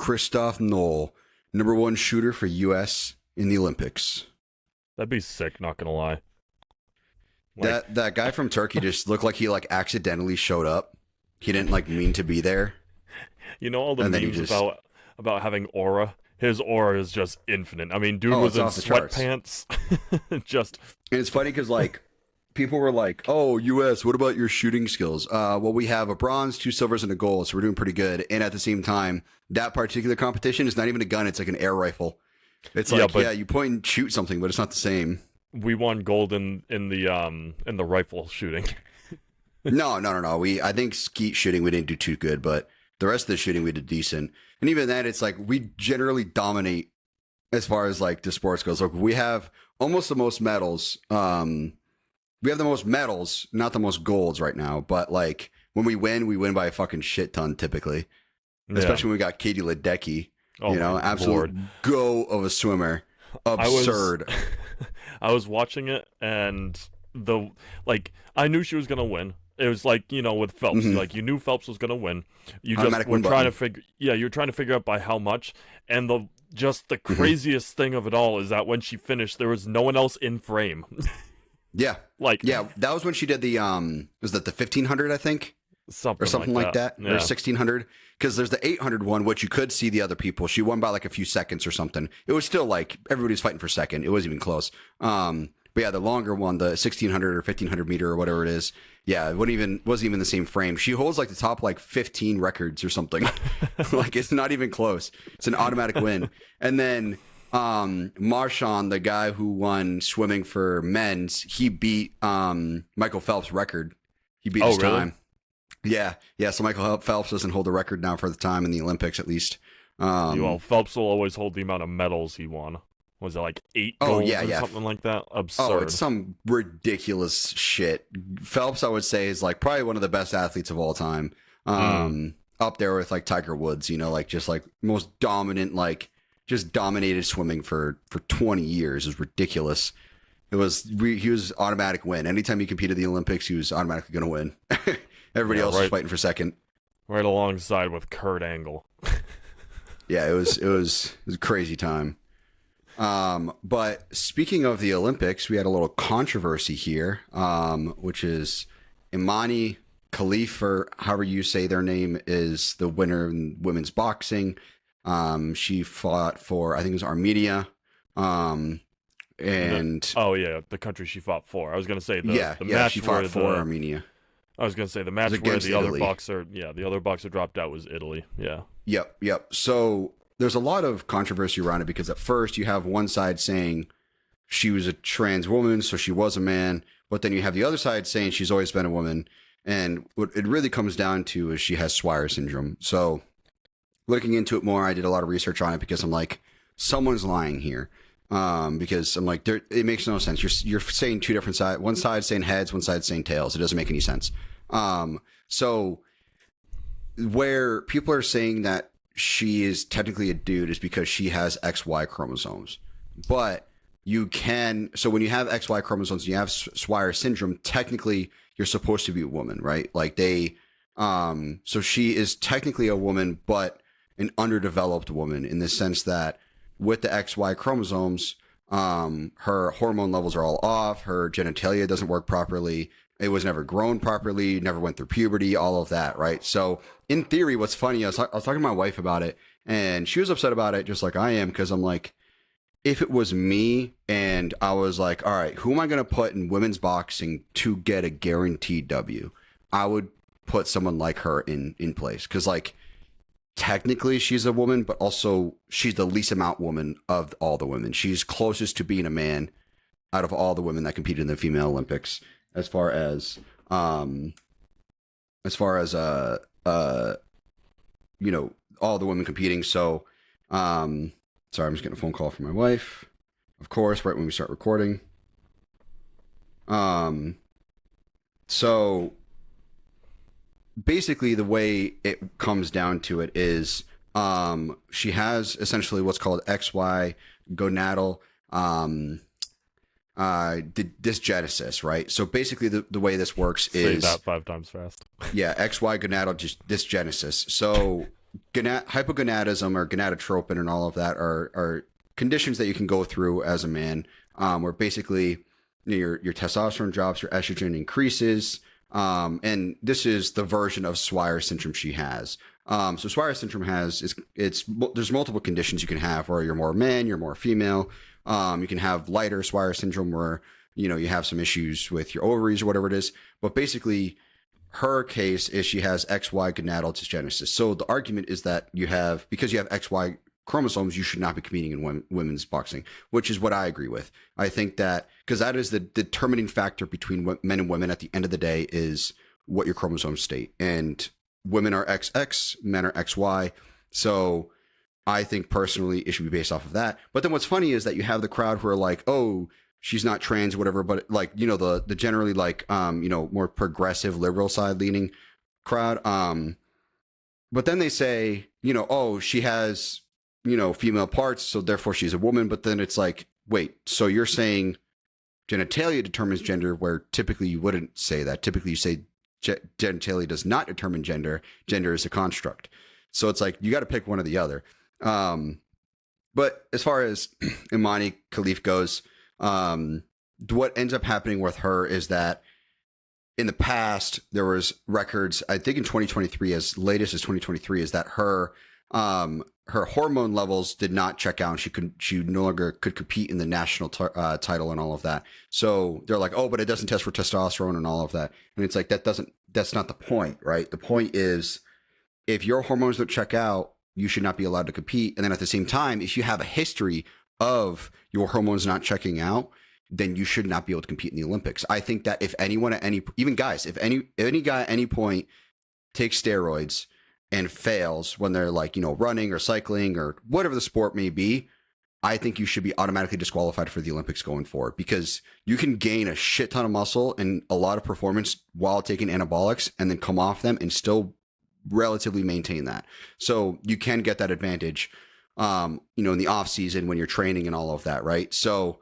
Christoph Knoll, #1 shooter for U.S. in the Olympics. That'd be sick, not gonna lie. Like, That guy from Turkey just looked like he like accidentally showed up. He didn't like mean to be there. you know all the And then he memes just- about having aura? His aura is just infinite. I mean, dude Oh, was it's in off the charts. sweatpants. Just And it's funny because like people were like, "Oh, U.S., what about your shooting skills?" Well, we have a bronze, 2 silvers, and a gold, so we're doing pretty good. And at the same time, that particular competition is not even a gun; it's like an air rifle. It's Yeah, like, but- yeah, you point and shoot something, but it's not the same. we won gold in the rifle shooting. No. I think skeet shooting we didn't do too good, but the rest of the shooting we did decent. And even then, it's like we generally dominate as far as like the sports goes. Like we have almost the most medals. We have the most medals, not the most golds right now. But like when we win by a fucking shit ton typically. Especially when we got Katie Ledecky. Oh, You know, my absolute Lord. go of a swimmer. Absurd. I was watching it, and I knew she was gonna win. It was like, you know, with Phelps, Mhm. like you knew Phelps was gonna win. You just Automatic were win trying to button. you're trying to figure out by how much. And the Mm-hmm. craziest thing of it all is that when she finished, there was no one else in frame. Yeah. Like, Yeah. That was when she did the was that the 1500, I think? something Or something like that. Yeah. Or 1600. Because there's the 800 one, which you could see the other people. She won by like a few seconds or something. It was still like everybody's fighting for second. It wasn't even close. But yeah, the longer one, the 1600 or 1500 meter or whatever it is. Yeah, it wasn't even the same frame. She holds like the top like 15 records or something. Like it's not even close. It's an automatic win. And then Marchand, the guy who won swimming for men's, he beat Michael Phelps' record. He beat his really? time. Yeah. So Michael Phelps doesn't hold the record now for the time in the Olympics, at least. Well, Phelps will always hold the amount of medals he won. Was it like 8 golds or something like that? Absurd. Oh, it's some ridiculous shit. Phelps, I would say, is like probably one of the best athletes of all time. Up there with like Tiger Woods, you know, like just like most dominant, like just dominated swimming for 20 years is ridiculous. He was automatic win. Anytime he competed in the Olympics, he was automatically going to win. Everybody else was fighting for second. Right alongside with Kurt Angle. Yeah, it was a crazy time. But speaking of the Olympics, we had a little controversy here, which is Imane Khelif, or however you say their name, is the winner in women's boxing. She fought for, I think it was Armenia. And Oh yeah, the country she fought for. I was gonna say the yeah, match she where fought for Armenia. I was gonna say the match was where against the other Italy. boxer dropped out was Italy. Yeah. Yep. So there's a lot of controversy around it because at first you have one side saying she was a trans woman, so she was a man, but then you have the other side saying she's always been a woman. And what it really comes down to is she has Swyer syndrome. So looking into it more, I did a lot of research on it because I'm like, someone's lying here. Because I'm like, it makes no sense. You're saying two different sides. One side saying heads, one side saying tails. It doesn't make any sense. So where people are saying that she is technically a dude is because she has XY chromosomes. But so when you have XY chromosomes and you have Swyer syndrome, technically you're supposed to be a woman, right? Like so she is technically a woman, but an underdeveloped woman in the sense that with the XY chromosomes, her hormone levels are all off. Her genitalia doesn't work properly. It was never grown properly, never went through puberty, all of that, right? So in theory, what's funny, I was talking to my wife about it, and she was upset about it just like I am, because I'm like, if it was me and I was like, all right, who am I going to put in women's boxing to get a guaranteed W? I would put someone like her in place, because like, technically she's a woman, but also she's the least amount woman of all the women. She's closest to being a man out of all the women that competed in the female Olympics, as far as you know, all the women competing. So sorry, I'm just getting a phone call from my wife, of course, right when we start recording. So basically the way it comes down to it is she has essentially what's called XY gonadal dysgenesis, right? So basically the way this works Say is that 5 times fast. XY gonadal dysgenesis. So hypogonadism or gonadotropin and all of that are conditions that you can go through as a man, where basically your testosterone drops, your estrogen increases, and this is the version of Swyer syndrome she has. So Swyer syndrome there's multiple conditions you can have, where you're more man, you're more female. You can have lighter Swyer syndrome where you have some issues with your ovaries or whatever it is, but basically her case is she has XY gonadal dysgenesis. So the argument is that because you have XY chromosomes, you should not be competing in women's boxing, which is what I agree with. I think that because that is the determining factor between men and women at the end of the day is what your chromosomes state. And women are XX, men are XY. So I think personally it should be based off of that. But then what's funny is that you have the crowd who are like, oh, she's not trans or whatever, but like, the generally like, more progressive liberal side leaning crowd. But then they say, oh, she has, female parts, so therefore she's a woman. But then it's like, wait, so you're saying genitalia determines gender, where typically you wouldn't say that. Typically you say genitalia does not determine gender. Gender is a construct. So it's like, you got to pick one or the other. But as far as Imane Khelif goes, what ends up happening with her is that in the past there was records, I think in 2023, as latest as 2023, is that her hormone levels did not check out. She no longer could compete in the national title and all of that. So they're like, oh, but it doesn't test for testosterone and all of that. And it's like, that's not the point, right? The point is, if your hormones don't check out, you should not be allowed to compete. And then at the same time, if you have a history of your hormones not checking out, then you should not be able to compete in the Olympics. I think that if anyone even guys, if any guy at any point takes steroids and fails when they're like, running or cycling or whatever the sport may be, I think you should be automatically disqualified for the Olympics going forward, because you can gain a shit ton of muscle and a lot of performance while taking anabolics and then come off them and still relatively maintain that. So you can get that advantage, in the off season when you're training and all of that. Right. So,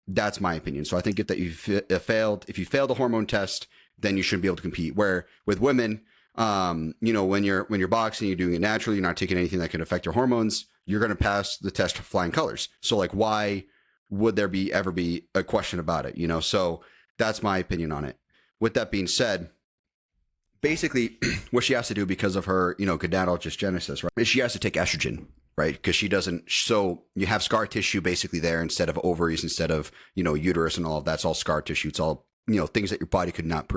that's my opinion. So I think if you failed the hormone test, then you shouldn't be able to compete. Where with women, when you're boxing, you're doing it naturally, you're not taking anything that can affect your hormones, you're going to pass the test flying colors. So like, why would there ever be a question about it? So that's my opinion on it. With that being said, basically what she has to do because of her, gonadal dysgenesis, right, is she has to take estrogen, right? Because she doesn't. So you have scar tissue basically there instead of ovaries, instead of, uterus and all of that. It's all scar tissue. It's all, things that your body could not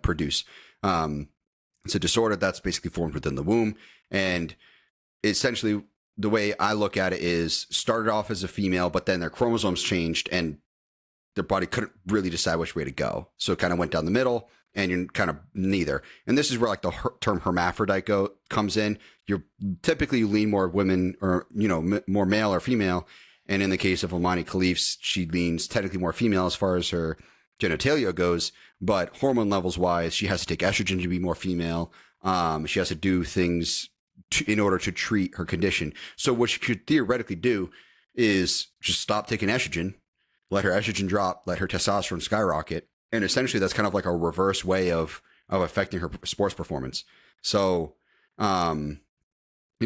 produce. It's a disorder that's basically formed within the womb. And essentially the way I look at it is, started off as a female, but then their chromosomes changed and their body couldn't really decide which way to go. So it kind of went down the middle, and you're kind of neither. And this is where like the term hermaphrodite comes in. You lean more women, or, more male or female. And in the case of Imane Khelif, she leans technically more female as far as her genitalia goes, but hormone levels wise, she has to take estrogen to be more female. She has to do things in order to treat her condition. So what she could theoretically do is just stop taking estrogen, let her estrogen drop, let her testosterone skyrocket. And essentially that's kind of like a reverse way of affecting her sports performance. So,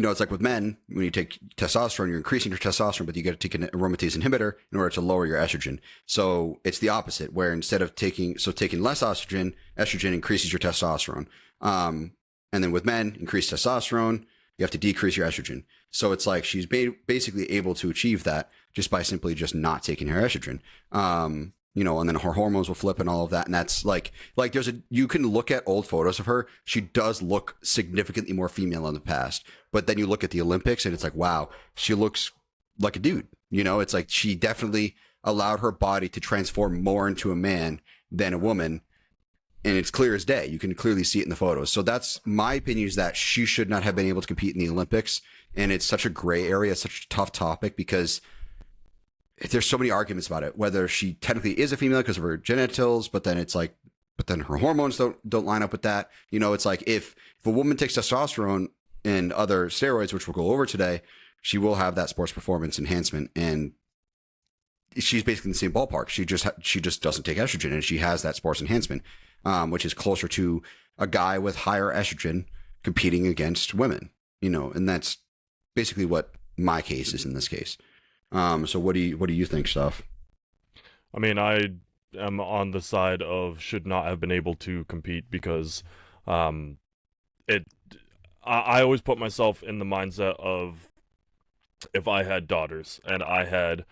it's like with men, when you take testosterone, you're increasing your testosterone, but you got to take an aromatase inhibitor in order to lower your estrogen. So it's the opposite, where instead of taking less estrogen increases your testosterone. And then with men, increased testosterone, you have to decrease your estrogen. So it's like she's basically able to achieve that just by simply just not taking her estrogen. And then her hormones will flip and all of that. And that's like you can look at old photos of her. She does look significantly more female in the past, but then you look at the Olympics and it's like, wow, she looks like a dude. It's like she definitely allowed her body to transform more into a man than a woman. And it's clear as day. You can clearly see it in the photos. So that's my opinion, is that she should not have been able to compete in the Olympics. And it's such a gray area, such a tough topic, because there's so many arguments about it, whether she technically is a female because of her genitals, but then her hormones don't line up with that. It's like if a woman takes testosterone and other steroids, which we'll go over today, she will have that sports performance enhancement, and she's basically in the same ballpark. She just doesn't take estrogen, and she has that sports enhancement, which is closer to a guy with higher estrogen competing against women, and that's basically what my case is in this case. So what do you think, Steph? I mean, I am on the side of should not have been able to compete because I always put myself in the mindset of if I had daughters and I had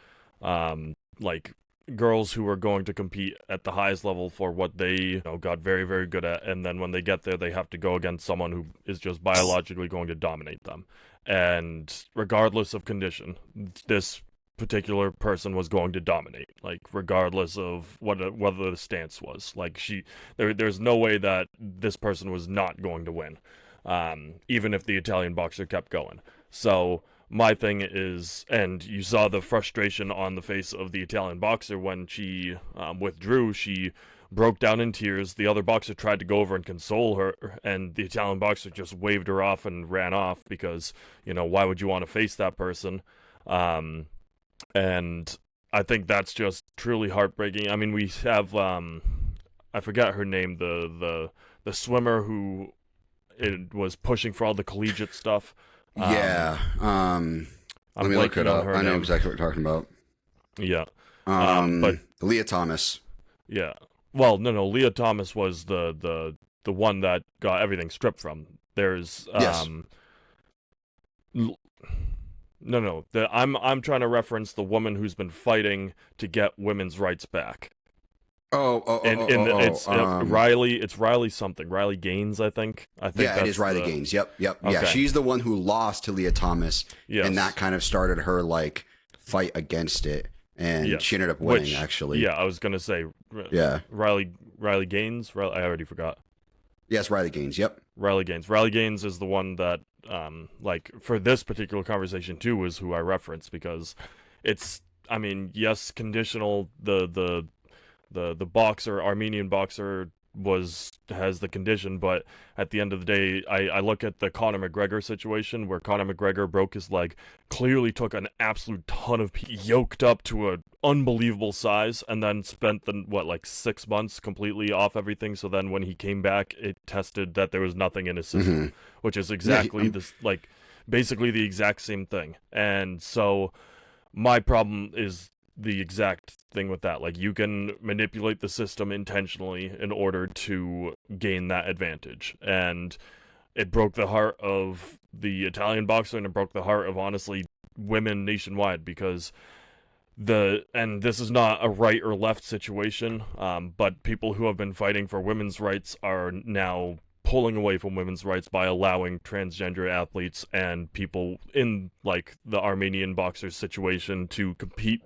like girls who are going to compete at the highest level for what they got very, very good at, and then when they get there they have to go against someone who is just biologically going to dominate them, and regardless of condition, this particular person was going to dominate, like regardless of whether the stance was. Like there's no way that this person was not going to win, even if the Italian boxer kept going. So my thing is, and you saw the frustration on the face of the Italian boxer when she withdrew. She broke down in tears. The other boxer tried to go over and console her, and the Italian boxer just waved her off and ran off because, why would you want to face that person? And I think that's just truly heartbreaking. I mean, we have, I forgot her name, the swimmer who was pushing for all the collegiate stuff. Let me look it up. I know exactly what you're talking about. Yeah. But Leah Thomas. Yeah. Well, no. Leah Thomas was the one that got everything stripped from. There's yes. No. I'm trying to reference the woman who's been fighting to get women's rights back. It's Riley. It's Riley something. Riley Gaines, I think. Yeah, it is Riley Gaines. Yep. Okay. Yeah, she's the one who lost to Leah Thomas, and that kind of started her fight against it, and she ended up winning. Actually, yeah, I was gonna say. Yeah, Riley Gaines. I already forgot. Yes, Riley Gaines. Yep, Riley Gaines. Riley Gaines is the one that, for this particular conversation too, is who I reference because it's. I mean, yes, conditional. The boxer, Armenian boxer, has the condition, but at the end of the day, I look at the Conor McGregor situation where Conor McGregor broke his leg, clearly took an absolute ton of yoked up to an unbelievable size, and then spent 6 months completely off everything. So then when he came back, it tested that there was nothing in his system, which is exactly basically the exact same thing. And so my problem is the exact thing with that. Like, you can manipulate the system intentionally in order to gain that advantage. And it broke the heart of the Italian boxer, and it broke the heart of, honestly, women nationwide, because and this is not a right or left situation, but people who have been fighting for women's rights are now pulling away from women's rights by allowing transgender athletes and people in, the Armenian boxer's situation to compete.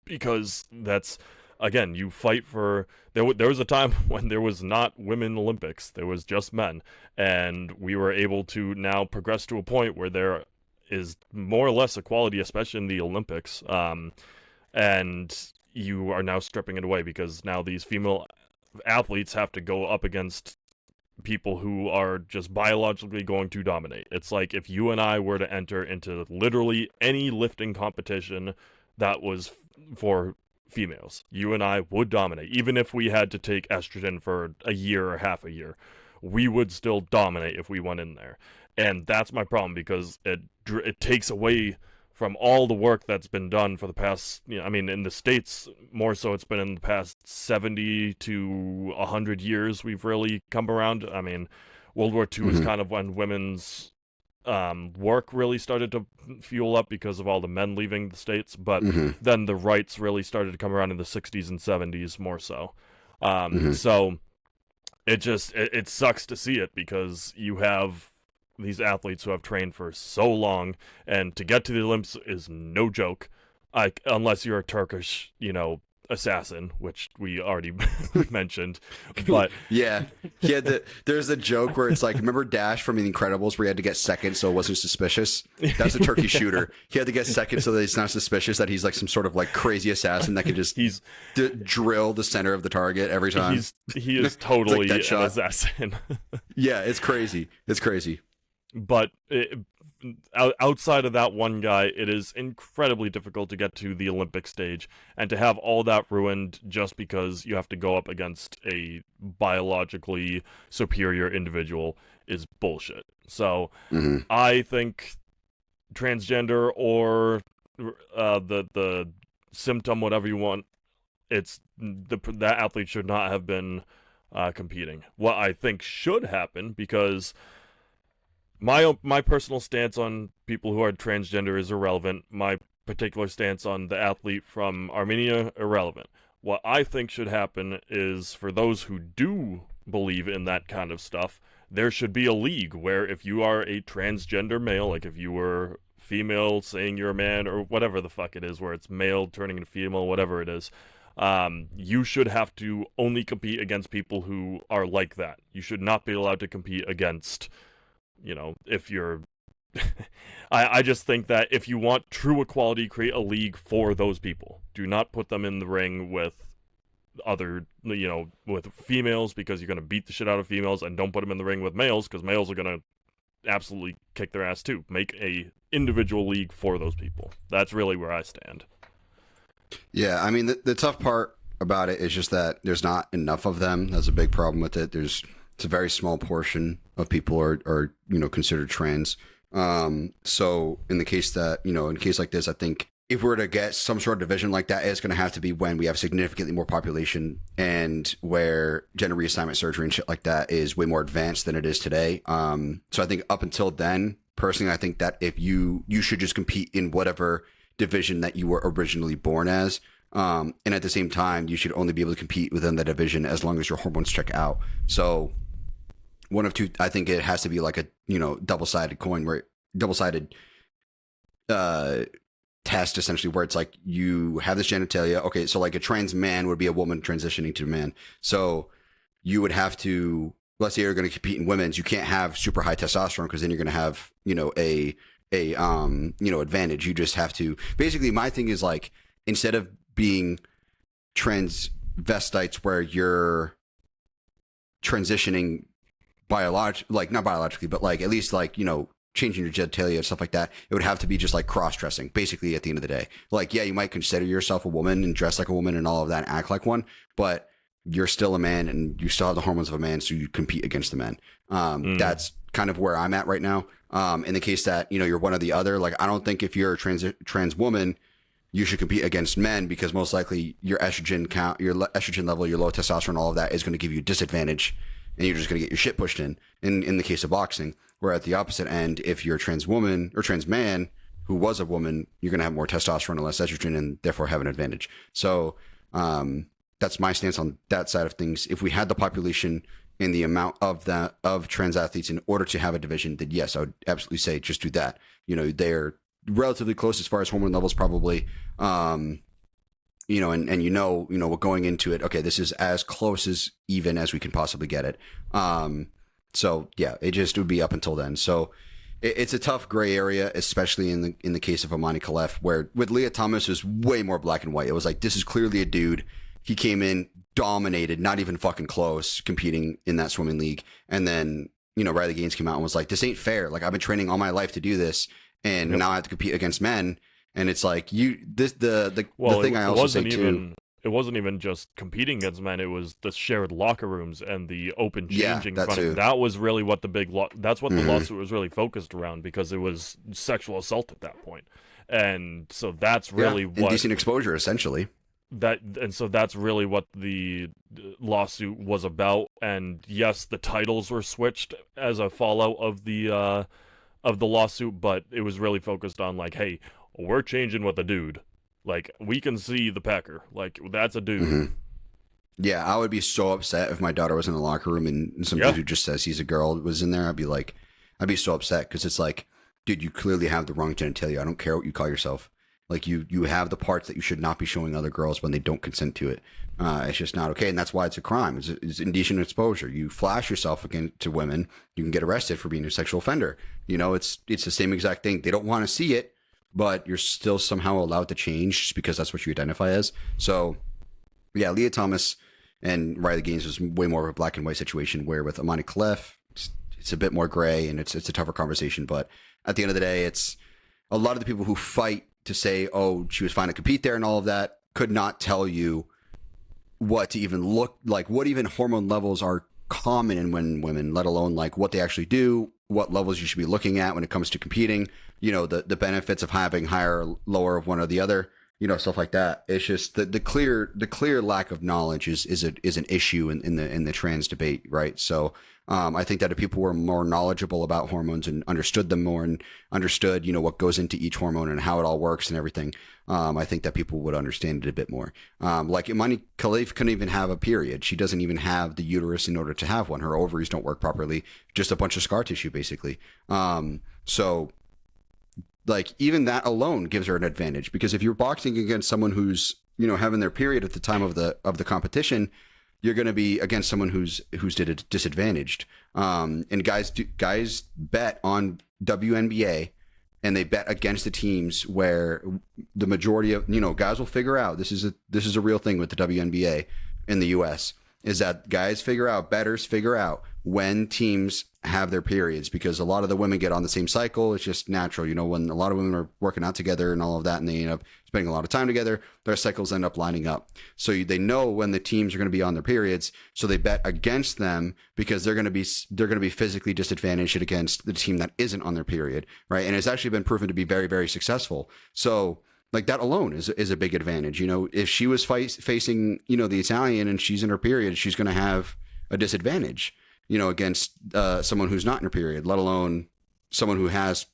Because that's, again, you fight for. There was a time when there was not women Olympics. There was just men. And we were able to now progress to a point where there is more or less equality, especially in the Olympics. And you are now stripping it away because now these female athletes have to go up against people who are just biologically going to dominate. It's like if you and I were to enter into literally any lifting competition that was for females, you and I would dominate. Even if we had to take estrogen for a year or half a year, we would still dominate if we went in there. And that's my problem, because it takes away from all the work that's been done for the past, in the States, more so it's been in the past 70 to 100 years we've really come around. I mean, World War II is kind of when women's work really started to fuel up because of all the men leaving the States, but then the rights really started to come around in the 60s and 70s more so. So it sucks to see it, because you have these athletes who have trained for so long, and to get to the Olympics is no joke, unless you're a Turkish, assassin, which we already mentioned. But yeah, there's a joke where it's like, remember Dash from The Incredibles, where he had to get second so it wasn't suspicious? That's a turkey shooter. He had to get second so that it's not suspicious that he's some sort of crazy assassin that can just drill the center of the target every time. He is totally an assassin. Yeah, it's crazy. But outside of that one guy, it is incredibly difficult to get to the Olympic stage, and to have all that ruined just because you have to go up against a biologically superior individual is bullshit. So I think transgender or the symptom, whatever you want, that athlete should not have been competing. What I think should happen, because my personal stance on people who are transgender is irrelevant. My particular stance on the athlete from Armenia, irrelevant. What I think should happen is, for those who do believe in that kind of stuff, there should be a league where if you are a transgender male, like if you were female saying you're a man, or whatever the fuck it is, where it's male turning into female, whatever it is, you should have to only compete against people who are like that. You should not be allowed to compete against, if you're I just think that if you want true equality, create a league for those people. Do not put them in the ring with other, with females, because you're going to beat the shit out of females, and don't put them in the ring with males, because males are going to absolutely kick their ass too. Make a individual league for those people. That's really where I stand. Yeah, I mean, the tough part about it is just that there's not enough of them. That's a big problem with it. It's a very small portion of people are considered trans. So in the case that, in a case like this, I think if we're to get some sort of division like that, it's going to have to be when we have significantly more population, and where gender reassignment surgery and shit like that is way more advanced than it is today. So I think up until then, personally, I think that if you should just compete in whatever division that you were originally born as. And at the same time, you should only be able to compete within the division as long as your hormones check out. So one of two, I think it has to be like a, double-sided coin, where double-sided test, essentially, where it's like you have this genitalia. Okay, so like a trans man would be a woman transitioning to a man. So you would have to, let's say you're going to compete in women's, you can't have super high testosterone, because then you're going to have, a advantage. You just have to, basically, my thing is like, instead of being transvestites where you're transitioning not biologically, but like at least like, changing your genitalia and stuff like that, it would have to be just like cross-dressing, basically, at the end of the day. Like, yeah, you might consider yourself a woman and dress like a woman and all of that and act like one, but you're still a man and you still have the hormones of a man, so you compete against the men. That's kind of where I'm at right now. In the case that, you're one or the other, like, I don't think if you're a trans woman, you should compete against men, because most likely your estrogen count, your estrogen level, your low testosterone, all of that is going to give you a disadvantage, and you're just going to get your shit pushed in the case of boxing. Where at the opposite end, if you're a trans woman or trans man who was a woman, you're going to have more testosterone and less estrogen, and therefore have an advantage. So that's my stance on that side of things. If we had the population and the amount of trans athletes in order to have a division, then yes, I would absolutely say just do that. They're relatively close as far as hormone levels, probably. And we're going into it, okay, this is as close as even as we can possibly get it. So yeah, it would be up until then. So it's a tough gray area, especially in the case of Imane Khelif, where with Leah Thomas is way more black and white. It was like, this is clearly a dude. He came in, dominated, not even fucking close, competing in that swimming league. And then, Riley Gaines came out and was like, this ain't fair. Like, I've been training all my life to do this, and now I have to compete against men. And it's like, the thing I also say too. It wasn't even just competing against men. It was the shared locker rooms and the open changing. Yeah, that was really what the that's what the lawsuit was really focused around, because it was sexual assault at that point. And so that's really what indecent exposure, essentially. So that's really what the lawsuit was about. And yes, the titles were switched as a fallout of the lawsuit, but it was really focused on like, hey, we're changing with a dude. Like, we can see the pecker. Like, that's a dude. Mm-hmm. Yeah, I would be so upset if my daughter was in the locker room and some dude who just says he's a girl was in there. I'd be so upset, because it's like, dude, you clearly have the wrong genitalia. I don't care what you call yourself. Like, you have the parts that you should not be showing other girls when they don't consent to it. It's just not okay, and that's why it's a crime. It's indecent exposure. You flash yourself again to women, you can get arrested for being a sexual offender. It's the same exact thing. They don't want to see it, but you're still somehow allowed to change just because that's what you identify as. So, yeah, Leah Thomas and Riley Gaines was way more of a black and white situation, where with Imane Khelif, it's a bit more gray, and it's a tougher conversation. But at the end of the day, it's a lot of the people who fight to say, oh, she was fine to compete there and all of that could not tell you what to even look like, what even hormone levels are common in women, let alone like what they actually do, what levels you should be looking at when it comes to competing, the benefits of having higher or lower of one or the other, stuff like that. It's just the clear lack of knowledge is an issue in the trans debate, right? So I think that if people were more knowledgeable about hormones and understood them more and understood, what goes into each hormone and how it all works and everything, I think that people would understand it a bit more. Like Imane Khelif couldn't even have a period. She doesn't even have the uterus in order to have one. Her ovaries don't work properly, just a bunch of scar tissue, basically. So like even that alone gives her an advantage, because if you're boxing against someone who's, having their period at the time of the competition, you're going to be against someone who's disadvantaged. And guys bet on WNBA, and they bet against the teams where the majority of, guys will figure out, this is a real thing with the WNBA in the US, is that bettors figure out when teams have their periods, because a lot of the women get on the same cycle. It's just natural, when a lot of women are working out together and all of that, and they end up spending a lot of time together, their cycles end up lining up. So they know when the teams are going to be on their periods, so they bet against them because they're going to be physically disadvantaged against the team that isn't on their period, right? And it's actually been proven to be very, very successful. So like that alone is a big advantage. If she was facing, the Italian and she's in her period, she's going to have a disadvantage, against someone who's not in her period, let alone someone who has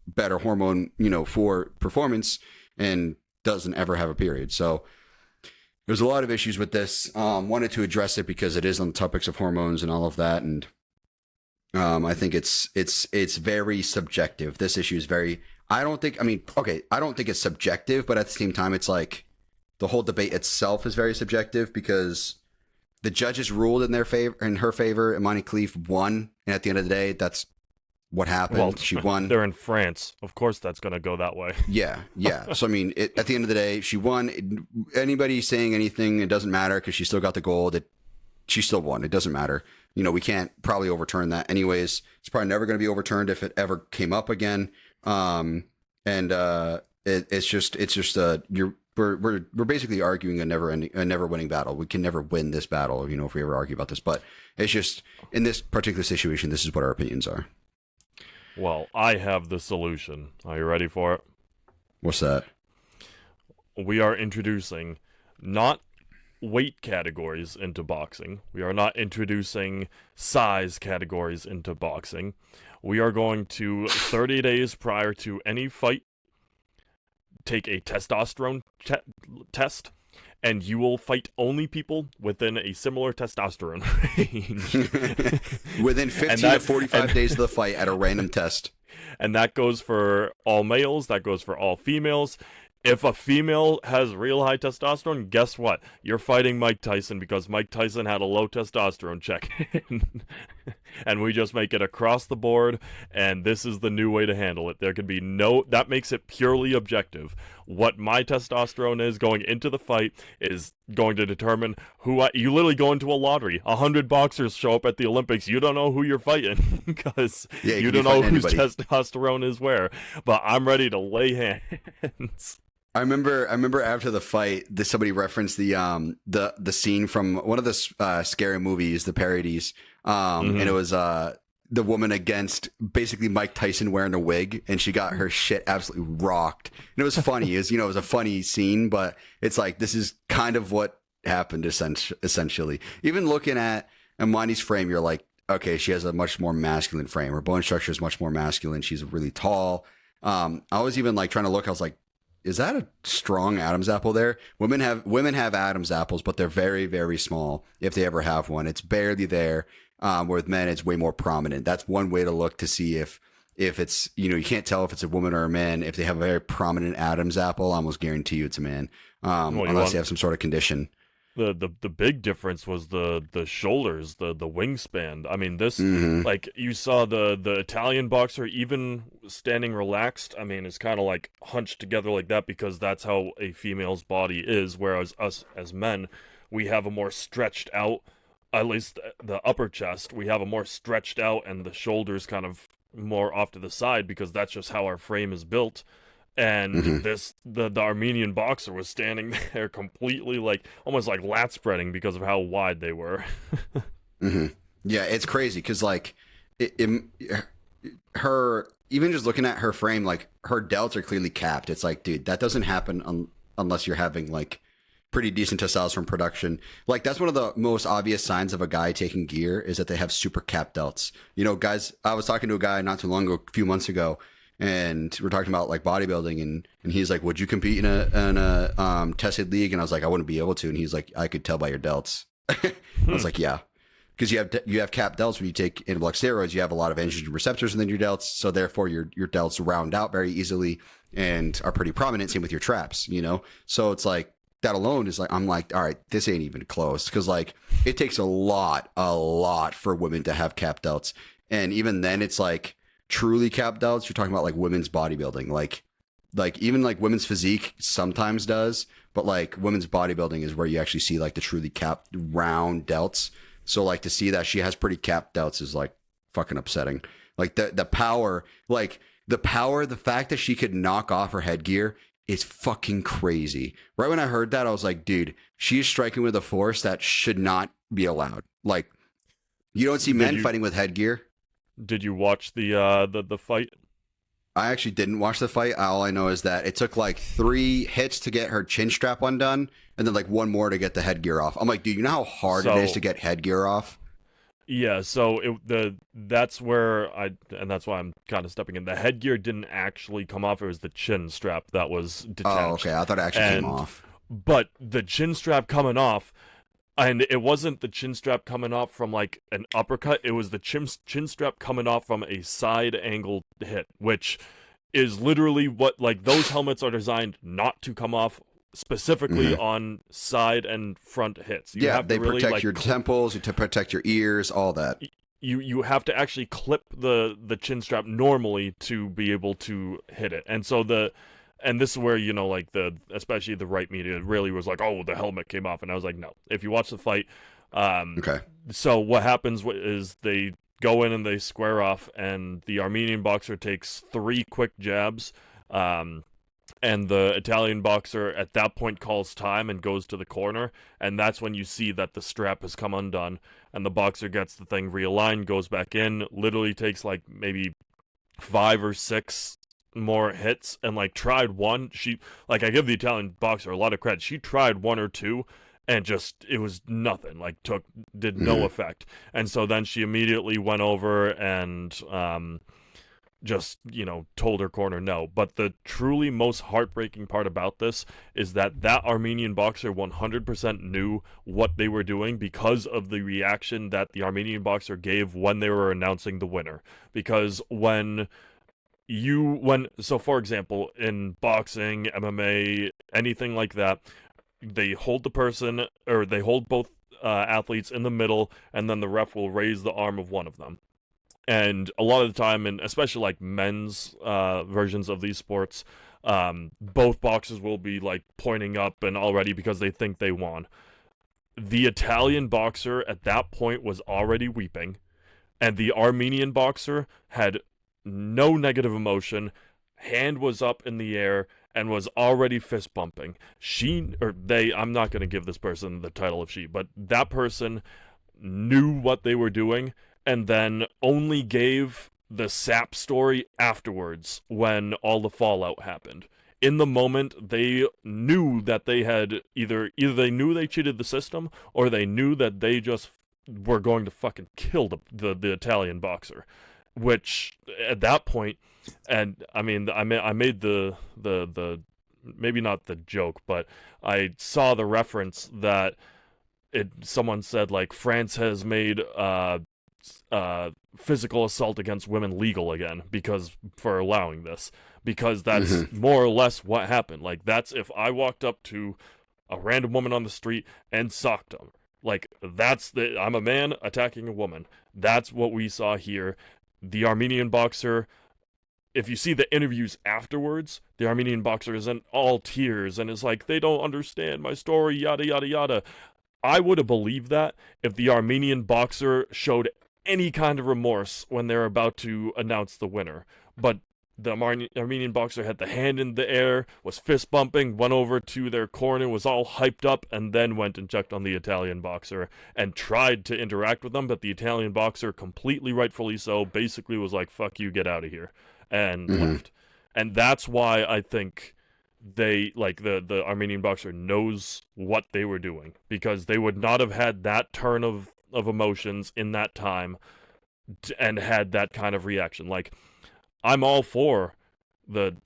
better hormone, for performance and doesn't ever have a period. So there's a lot of issues with this. Wanted to address it because it is on the topics of hormones and all of that. And I think it's very subjective. This issue is very, I don't think it's subjective, but at the same time, it's like the whole debate itself is very subjective, because the judges ruled in her favor. Imane Khelif won, and at the end of the day, that's what happened. Well, she won. They're in France, of course. That's going to go that way. Yeah. So I mean, at the end of the day, she won. Anybody saying anything, it doesn't matter, because she still got the gold. She still won. It doesn't matter. We can't probably overturn that. Anyways, it's probably never going to be overturned if it ever came up again. We're basically arguing a never winning battle. We can never win this battle, if we ever argue about this. But it's just, in this particular situation, this is what our opinions are. Well, I have the solution. Are you ready for it? What's that? We are introducing not weight categories into boxing. We are not introducing size categories into boxing. We are going to, 30 days prior to any fight, take a testosterone test, and you will fight only people within a similar testosterone range. Within 15 to 45 days of the fight at a random test. And that goes for all males, that goes for all females. If a female has real high testosterone, guess what? You're fighting Mike Tyson, because Mike Tyson had a low testosterone check. And we just make it across the board, and this is the new way to handle it. There could be that makes it purely objective. What my testosterone is going into the fight is going to determine you literally go into a lottery. 100 boxers show up at the Olympics. You don't know who you're fighting, because you don't know whose testosterone is where. But I'm ready to lay hands. I remember after the fight, somebody referenced the scene from one of the scary movies, the parodies, and it was the woman against basically Mike Tyson wearing a wig, and she got her shit absolutely rocked. And it was funny, it was a funny scene, but it's like, this is kind of what happened essentially. Even looking at Imane's frame, you're like, okay, she has a much more masculine frame. Her bone structure is much more masculine. She's really tall. I was even like trying to look. I was like, is that a strong Adam's apple there? Women have Adam's apples, but they're very, very small. If they ever have one, it's barely there. Where with men, it's way more prominent. That's one way to look to see if it's, you can't tell if it's a woman or a man. If they have a very prominent Adam's apple, I almost guarantee you it's a man, unless they have some sort of condition. The big difference was the shoulders, the wingspan. I mean, this, like, you saw the Italian boxer, even standing relaxed, I mean, it's kind of like hunched together like that, because that's how a female's body is, whereas us as men, we have a more stretched out, at least the upper chest, we have a more stretched out, and the shoulders kind of more off to the side because that's just how our frame is built. And the Armenian boxer was standing there completely like almost like lat spreading because of how wide they were. Yeah, it's crazy because like her, even just looking at her frame, like her delts are clearly capped. It's like, dude, that doesn't happen unless you're having like pretty decent testosterone production. Like that's one of the most obvious signs of a guy taking gear is that they have super capped delts. You know, guys, I was talking to a guy not too long ago, a few months ago, and we're talking about like bodybuilding, and he's like, would you compete in a tested league? And I was like, I wouldn't be able to. And he's like, I could tell by your delts. I was like, yeah, because you have capped delts when you take anabolic steroids. You have a lot of androgen receptors within your delts, so therefore your delts round out very easily and are pretty prominent. Same with your traps, you know. So it's like that alone is like, I'm like, all right, this ain't even close, because like it takes a lot for women to have capped delts, and even then it's like truly capped delts. You're talking about like women's bodybuilding, like even like women's physique sometimes does, but like women's bodybuilding is where you actually see like the truly capped round delts. So like to see that she has pretty capped delts is like fucking upsetting. Like the power, the fact that she could knock off her headgear is fucking crazy. Right when I heard that, I was like, dude, she's striking with a force that should not be allowed. Like you don't see men fighting with headgear. Did you watch the fight? I actually didn't watch the fight. All I know is that it took like 3 hits to get her chin strap undone, and then like 1 more to get the headgear off. I'm like, dude, you know how hard it is to get headgear off? Yeah, so that's where and that's why I'm kind of stepping in. The headgear didn't actually come off. It was the chin strap that was detached. Oh, okay. I thought it actually came off. But the chin strap coming off, and it wasn't the chin strap coming off from like an uppercut. It was the chin strap coming off from a side angle hit, which is literally what, like, those helmets are designed not to come off specifically on side and front hits. You have to they really, protect like, your temples, to protect your ears, all that. You have to actually clip the chin strap normally to be able to hit it. And so and this is where, you know, like especially the right media really was like, oh, the helmet came off. And I was like, no. If you watch the fight, okay. So what happens is they go in and they square off, and the Armenian boxer takes 3 quick jabs, and the Italian boxer at that point calls time and goes to the corner, and that's when you see that the strap has come undone, and the boxer gets the thing realigned, goes back in, literally takes like maybe 5 or 6 more hits, and like tried one. I give the Italian boxer a lot of credit. She tried 1 or 2 and just, it was nothing, like did no effect. And so then she immediately went over and just, you know, told her corner no. But the truly most heartbreaking part about this is that Armenian boxer 100% knew what they were doing because of the reaction that the Armenian boxer gave when they were announcing the winner. Because so for example, in boxing, MMA, anything like that, they hold the person, or they hold both athletes in the middle, and then the ref will raise the arm of one of them. And a lot of the time, and especially like men's versions of these sports, both boxers will be like pointing up and already because they think they won. The Italian boxer at that point was already weeping, and the Armenian boxer had no negative emotion, hand was up in the air, and was already fist bumping. I'm not going to give this person the title of she, but that person knew what they were doing, and then only gave the sap story afterwards when all the fallout happened. In the moment, they knew that they had either they knew they cheated the system, or they knew that they just were going to fucking kill the Italian boxer. Which at that point, and I mean, I made the maybe not the joke, but I saw the reference that someone said like France has made physical assault against women legal again for allowing this, because that's more or less what happened. Like, that's if I walked up to a random woman on the street and socked them. Like, I'm a man attacking a woman. That's what we saw here. The Armenian boxer, if you see the interviews afterwards, the Armenian boxer is in all tears and is like, they don't understand my story, yada, yada, yada. I would have believed that if the Armenian boxer showed any kind of remorse when they're about to announce the winner. But the Armenian boxer had the hand in the air, was fist bumping, went over to their corner, was all hyped up, and then went and checked on the Italian boxer and tried to interact with them. But the Italian boxer, completely rightfully so, basically was like, "Fuck you, get out of here," and left. And that's why I think they, like, the Armenian boxer knows what they were doing, because they would not have had that turn of emotions in that time and had that kind of reaction. Like, I'm all for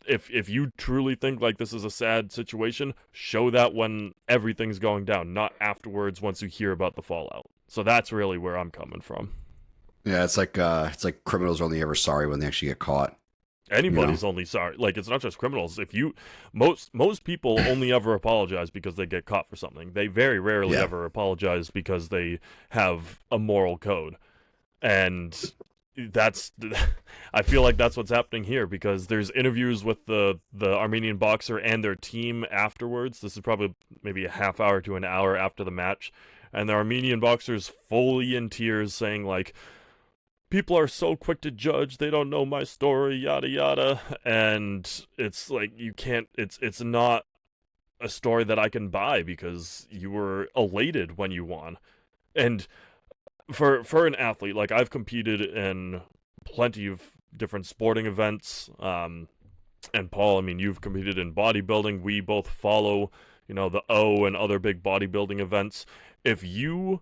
if you truly think like this is a sad situation, show that when everything's going down, not afterwards once you hear about the fallout. So that's really where I'm coming from. Yeah, it's like criminals are only ever sorry when they actually get caught. Anybody's only sorry. Like, it's not just criminals. If you most people only ever apologize because they get caught for something. They very rarely ever apologize because they have a moral code. And I feel like that's what's happening here, because there's interviews with the Armenian boxer and their team afterwards. This is probably maybe a half hour to an hour after the match, and the Armenian boxer's fully in tears saying, like, people are so quick to judge, they don't know my story, yada yada. And it's like, you can't, it's not a story that I can buy, because you were elated when you won. And for an athlete, like, I've competed in plenty of different sporting events, and Paul, I mean, you've competed in bodybuilding. We both follow, the O and other big bodybuilding events. If you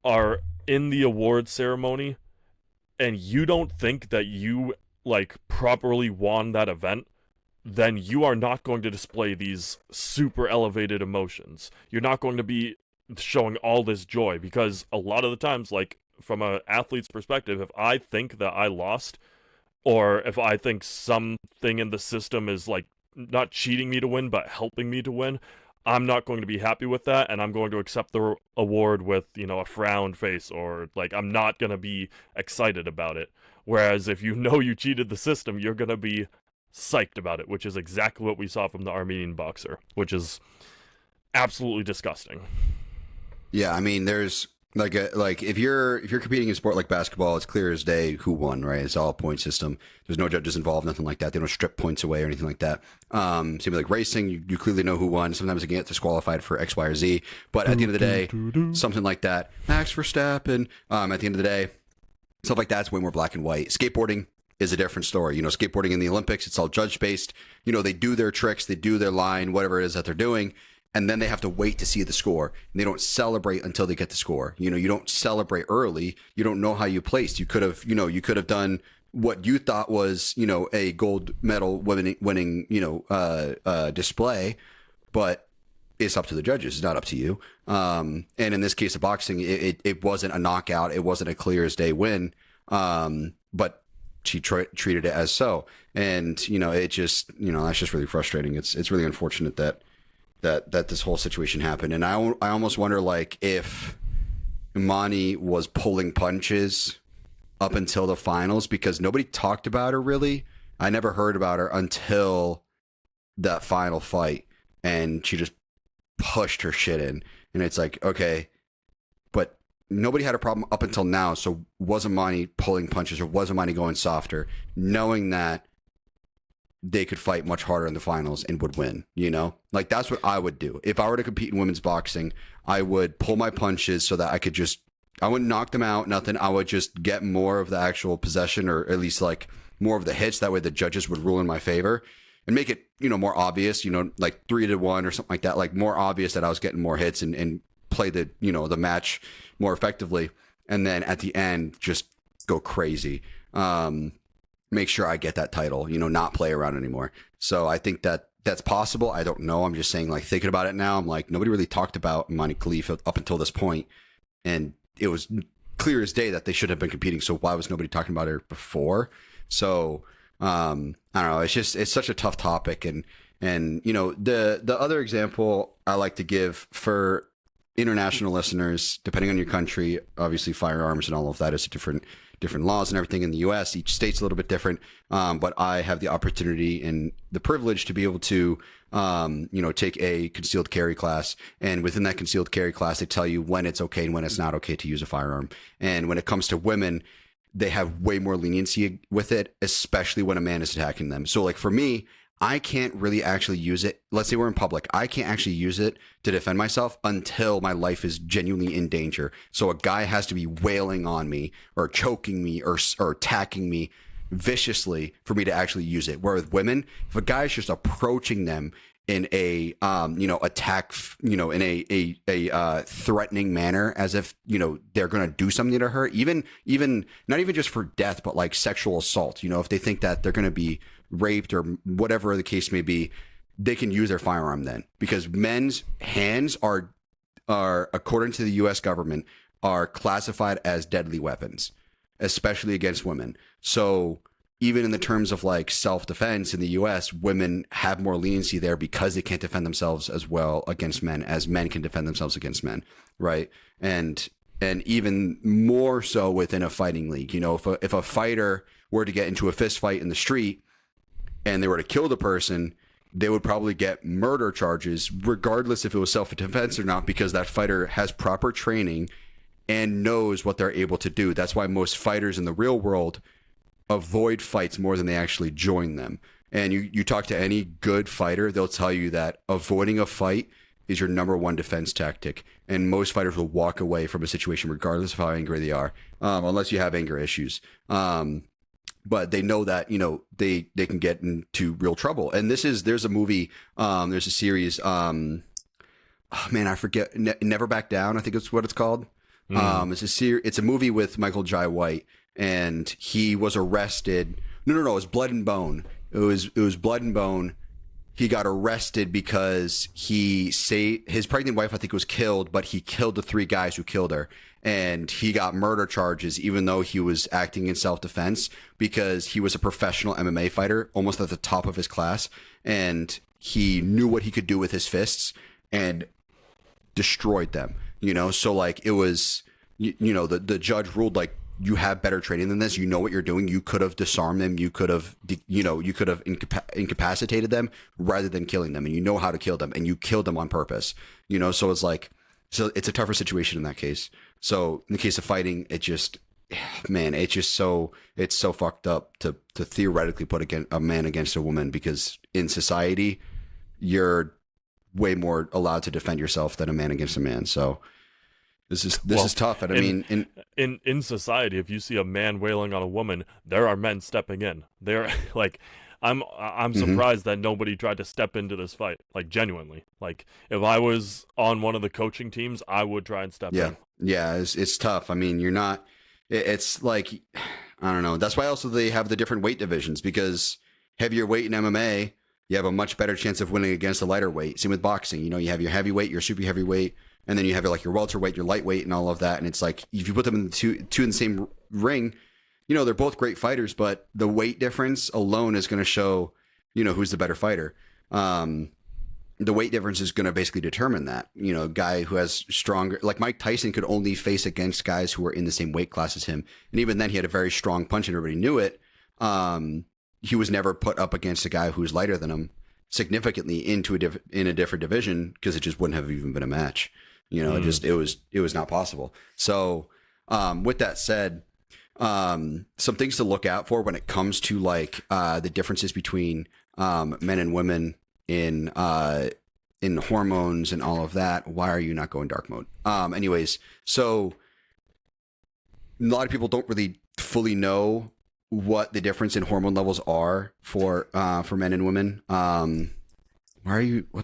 are in the award ceremony and you don't think that you, like, properly won that event, then you are not going to display these super elevated emotions. You're not going to be showing all this joy, because a lot of the times, like, from an athlete's perspective, if I think that I lost, or if I think something in the system is, like, not cheating me to win but helping me to win, I'm not going to be happy with that, and I'm going to accept the award with, a frowned face, or, like, I'm not going to be excited about it. Whereas if you know you cheated the system, you're going to be psyched about it, which is exactly what we saw from the Armenian boxer, which is absolutely disgusting. Yeah, I mean, there's like if you're competing in sport like basketball, it's clear as day who won, right? It's all a point system. There's no judges involved, nothing like that. They don't strip points away or anything like that. Same like racing, you clearly know who won. Sometimes they get disqualified for X, Y, or Z, but at the end of the day, something like that, Max Verstappen. At the end of the day, stuff like that's way more black and white. Skateboarding is a different story. Skateboarding in the Olympics, it's all judge based. They do their tricks, they do their line, whatever it is that they're doing. And then they have to wait to see the score. And they don't celebrate until they get the score. You don't celebrate early. You don't know how you placed. You could have done what you thought was, a gold medal winning, display, but it's up to the judges. It's not up to you. And in this case of boxing, it wasn't a knockout. It wasn't a clear as day win. But she treated it as so. And, it just, that's just really frustrating. It's really unfortunate that this whole situation happened. And I almost wonder, like, if Imane was pulling punches up until the finals, because nobody talked about her really. I never heard about her until that final fight, and she just pushed her shit in. And it's like, okay, but nobody had a problem up until now. So was Imane pulling punches, or was Imane going softer, knowing that they could fight much harder in the finals and would win, Like, that's what I would do. If I were to compete in women's boxing, I would pull my punches so that I wouldn't knock them out, nothing. I would just get more of the actual possession, or at least, like, more of the hits. That way the judges would rule in my favor and make it, more obvious, like 3-1 or something like that, like more obvious that I was getting more hits and play the, the match more effectively. And then at the end, just go crazy. Make sure I get that title, not play around anymore. So I think that's possible. I don't know. I'm just saying, like, thinking about it now, I'm like, nobody really talked about Imane Khelif up until this point, and it was clear as day that they should have been competing. So why was nobody talking about her before? So I don't know. It's such a tough topic. And the other example I like to give for international listeners, depending on your country, obviously firearms and all of that is a different different laws and everything in the U.S. Each state's a little bit different, but I have the opportunity and the privilege to be able to, take a concealed carry class. And within that concealed carry class, they tell you when it's okay and when it's not okay to use a firearm. And when it comes to women, they have way more leniency with it, especially when a man is attacking them. So like for me, I can't really actually use it. Let's say we're in public. I can't actually use it to defend myself until my life is genuinely in danger. So a guy has to be wailing on me or choking me or attacking me viciously for me to actually use it. Where with women, if a guy's just approaching them in a attack, in a threatening manner, as if they're going to do something to her, even not even just for death, but like sexual assault. If they think that they're going to be raped or whatever the case may be, they can use their firearm then, because men's hands are according to the U.S. government are classified as deadly weapons, especially against women. So even in the terms of like self-defense in the U.S., women have more leniency there because they can't defend themselves as well against men as men can defend themselves against men, right? And even more so within a fighting league. If a fighter were to get into a fist fight in the street and they were to kill the person, they would probably get murder charges, regardless if it was self-defense or not, because that fighter has proper training and knows what they're able to do. That's why most fighters in the real world avoid fights more than they actually join them. And you talk to any good fighter, they'll tell you that avoiding a fight is your number one defense tactic. And most fighters will walk away from a situation regardless of how angry they are, unless you have anger issues. But they know that, they can get into real trouble. And there's a movie, there's a series, I forget, Never Back Down, I think it's what it's called. It's a movie with Michael Jai White, and he was arrested. No, it was Blood and Bone. It was Blood and Bone. He got arrested because he saved his pregnant wife, I think, was killed, but he killed the 3 guys who killed her. And he got murder charges, even though he was acting in self-defense, because he was a professional MMA fighter, almost at the top of his class. And he knew what he could do with his fists and destroyed them, So like it was, the judge ruled like, you have better training than this. You know what you're doing. You could have disarmed them. You could have, incapacitated them rather than killing them. And you know how to kill them, and you killed them on purpose. So it's like, so it's a tougher situation in that case. So in the case of fighting, it's so fucked up to theoretically put a man against a woman, because in society, you're way more allowed to defend yourself than a man against a man. So this is tough. And in society, if you see a man wailing on a woman, there are men stepping in. They're like, I'm surprised that nobody tried to step into this fight. Like, genuinely, like if I was on one of the coaching teams, I would try and step in. Yeah, it's tough. You're not. It's like, I don't know. That's why also they have the different weight divisions, because heavier weight in MMA, you have a much better chance of winning against a lighter weight. Same with boxing. You have your heavyweight, your super heavyweight, and then you have your welterweight, your lightweight, and all of that. And it's like, if you put them in the two in the same ring, they're both great fighters, but the weight difference alone is going to show, who's the better fighter. The weight difference is going to basically determine that. A guy who has stronger, like Mike Tyson could only face against guys who were in the same weight class as him. And even then he had a very strong punch and everybody knew it. He was never put up against a guy who's lighter than him significantly in a different division, because it just wouldn't have even been a match. It was not possible. So, with that said, some things to look out for when it comes to the differences between, men and women in hormones and all of that. Why are you not going dark mode? Anyways, so a lot of people don't really fully know what the difference in hormone levels are for men and women. What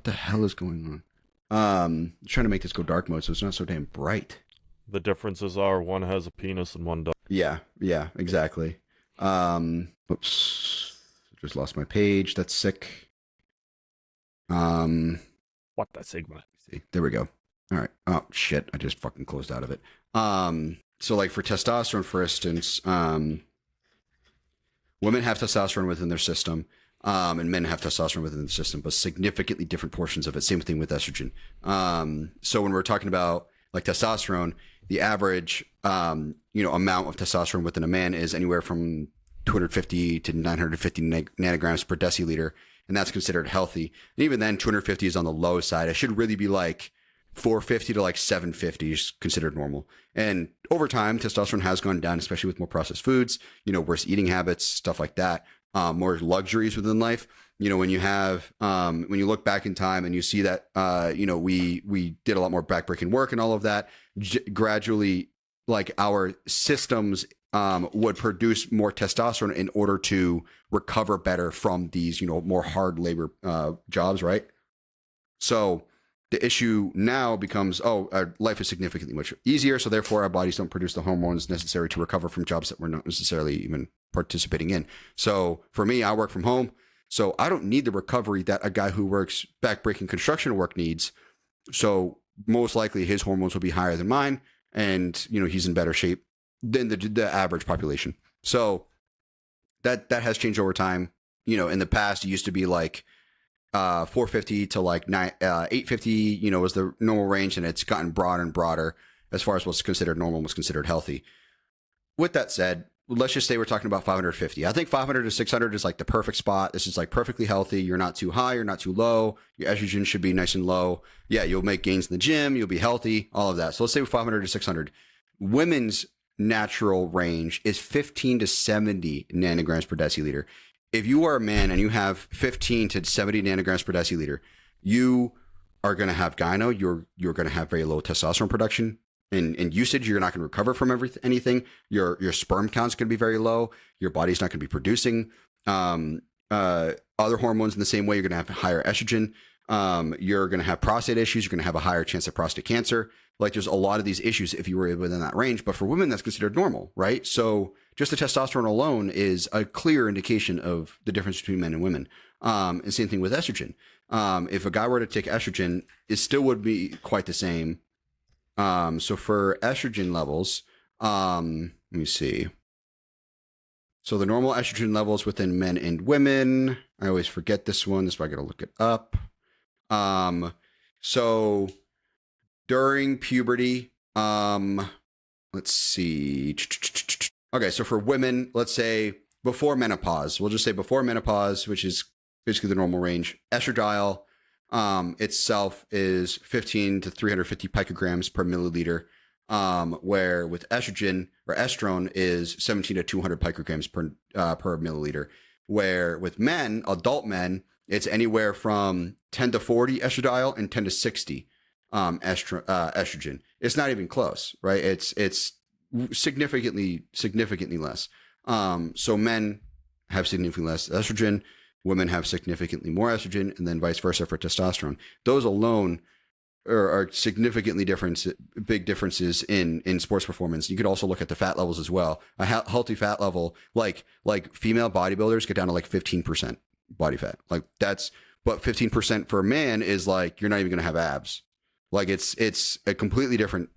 the hell is going on? I'm trying to make this go dark mode so it's not so damn bright. The differences are one has a penis and one doesn't. Yeah, exactly. Oops. Just lost my page. That's sick. What the Sigma? See, there we go. All right. Oh shit! I just fucking closed out of it. So like for testosterone, for instance, women have testosterone within their system, and men have testosterone within the system, but significantly different portions of it. Same thing with estrogen. So when we're talking about like testosterone, the average, amount of testosterone within a man is anywhere from 250 to 950 nanograms per deciliter, and that's considered healthy. And even then, 250 is on the low side. It should really be like 450 to like 750 is considered normal. And over time, testosterone has gone down, especially with more processed foods, worse eating habits, stuff like that, more luxuries within life. When you have, when you look back in time and you see that, we did a lot more backbreaking work and all of that, gradually, like our systems would produce more testosterone in order to recover better from these, more hard labor jobs, right? So the issue now becomes, our life is significantly much easier, so therefore our bodies don't produce the hormones necessary to recover from jobs that we're not necessarily even participating in. So for me, I work from home, so I don't need the recovery that a guy who works backbreaking construction work needs. So most likely his hormones will be higher than mine, and he's in better shape than the average population. So that has changed over time. In the past, it used to be like 450 to like 850, was the normal range, and it's gotten broader and broader as far as what's considered normal and what's considered healthy. With that said, let's just say we're talking about 550. I think 500 to 600 is like the perfect spot. This is like perfectly healthy. You're not too high, you're not too low. Your estrogen should be nice and low. Yeah, you'll make gains in the gym, you'll be healthy, all of that. So let's say 500 to 600. Women's natural range is 15 to 70 nanograms per deciliter. If you are a man and you have 15 to 70 nanograms per deciliter, you are going to have gyno. You're going to have very low testosterone production and usage. You're not going to recover from anything. Your sperm count's going to be very low. Your body's not going to be producing other hormones in the same way. You're going to have higher estrogen. You're going to have prostate issues. You're going to have a higher chance of prostate cancer. Like there's a lot of these issues if you were within that range, but for women, that's considered normal, right? So just the testosterone alone is a clear indication of the difference between men and women. And same thing with estrogen. If a guy were to take estrogen, it still would be quite the same. So for estrogen levels, let me see. So the normal estrogen levels within men and women, I always forget this one. That's why I got to look it up. So during puberty, let's see. Okay, so for women, let's say before menopause, we'll just say before menopause, which is basically the normal range. Estradiol itself is 15 to 350 picograms per milliliter, where with estrogen or estrone is 17 to 200 picograms per milliliter, where with men, adult men, it's anywhere from 10 to 40 estradiol and 10 to 60 estrogen. It's not even close, right? It's significantly less. So men have significantly less estrogen, women have significantly more estrogen, and then vice versa for testosterone. Those alone are significantly big differences in sports performance. You could also look at the fat levels as well. A healthy fat level, like female bodybuilders get down to like 15% body fat. Like but 15% for a man is like, you're not even going to have abs. Like it's a completely different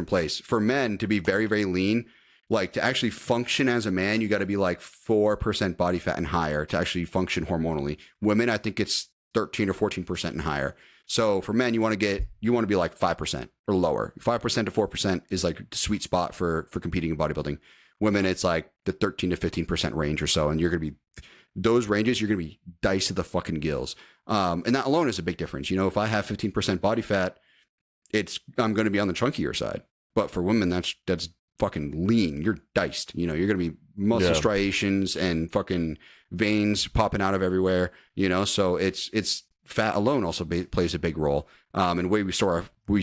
place. For men to be very, very lean, like to actually function as a man, you got to be like 4% body fat and higher to actually function hormonally. Women, I think it's 13 or 14% and higher. So for men, you want to be like 5% or lower. 5% to 4% is like the sweet spot for competing in bodybuilding. Women, it's like the 13 to 15% range or so. And you're going to be, those ranges, you're going to be diced to the fucking gills. And that alone is a big difference. If I have 15% body fat, I'm going to be on the chunkier side. But for women, that's fucking lean. You're diced. You're going to be muscle striations and fucking veins popping out of everywhere. So it's fat alone also plays a big role. And the way we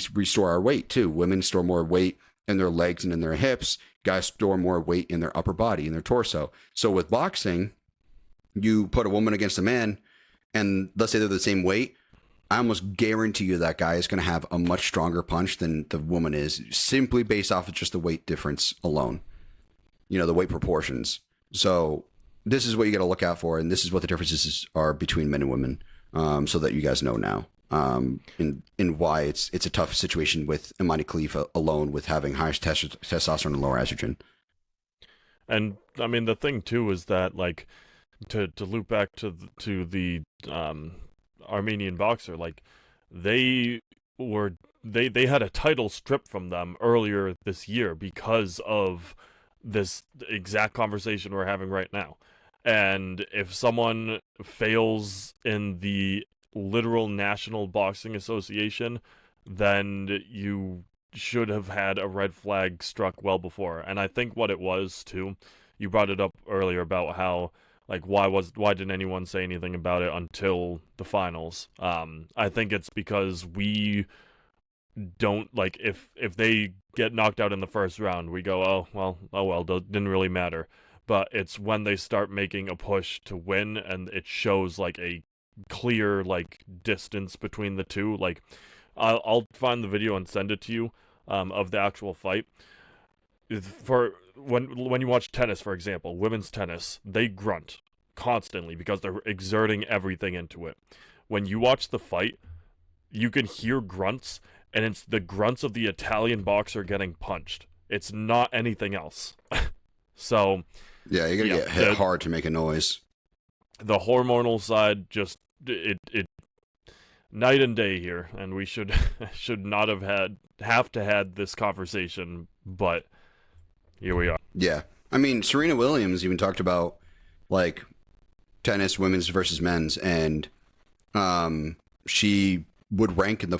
restore our weight too. Women store more weight in their legs and in their hips. Guys store more weight in their upper body, in their torso. So with boxing, you put a woman against a man, and let's say they're the same weight, I almost guarantee you that guy is going to have a much stronger punch than the woman is, simply based off of just the weight difference alone. The weight proportions. So this is what you got to look out for, and this is what the differences are between men and women, so that you guys know now, and why it's a tough situation with Imane Khelif alone, with having high testosterone and lower estrogen. And I mean, the thing too is that, like, to loop back to the Armenian boxer, like, they were they had a title stripped from them earlier this year because of this exact conversation we're having right now. And if someone fails in the literal National Boxing Association, then you should have had a red flag struck well before. And I think what it was too, you brought it up earlier about how, like, why didn't anyone say anything about it until the finals? I think it's because we don't, like, if they get knocked out in the first round, we go, oh well, didn't really matter. But it's when they start making a push to win, and it shows like a clear like distance between the two. Like, I'll find the video and send it to you of the actual fight. For when you watch tennis, for example, women's tennis, they grunt constantly because they're exerting everything into it. When you watch the fight, you can hear grunts, and it's the grunts of the Italian boxer getting punched. It's not anything else. So yeah, you're gonna get hit hard to make a noise. The hormonal side, just it night and day here, and we should not have to had this conversation, but here we are. Yeah, I mean, Serena Williams even talked about like tennis, women's versus men's, and she would rank in the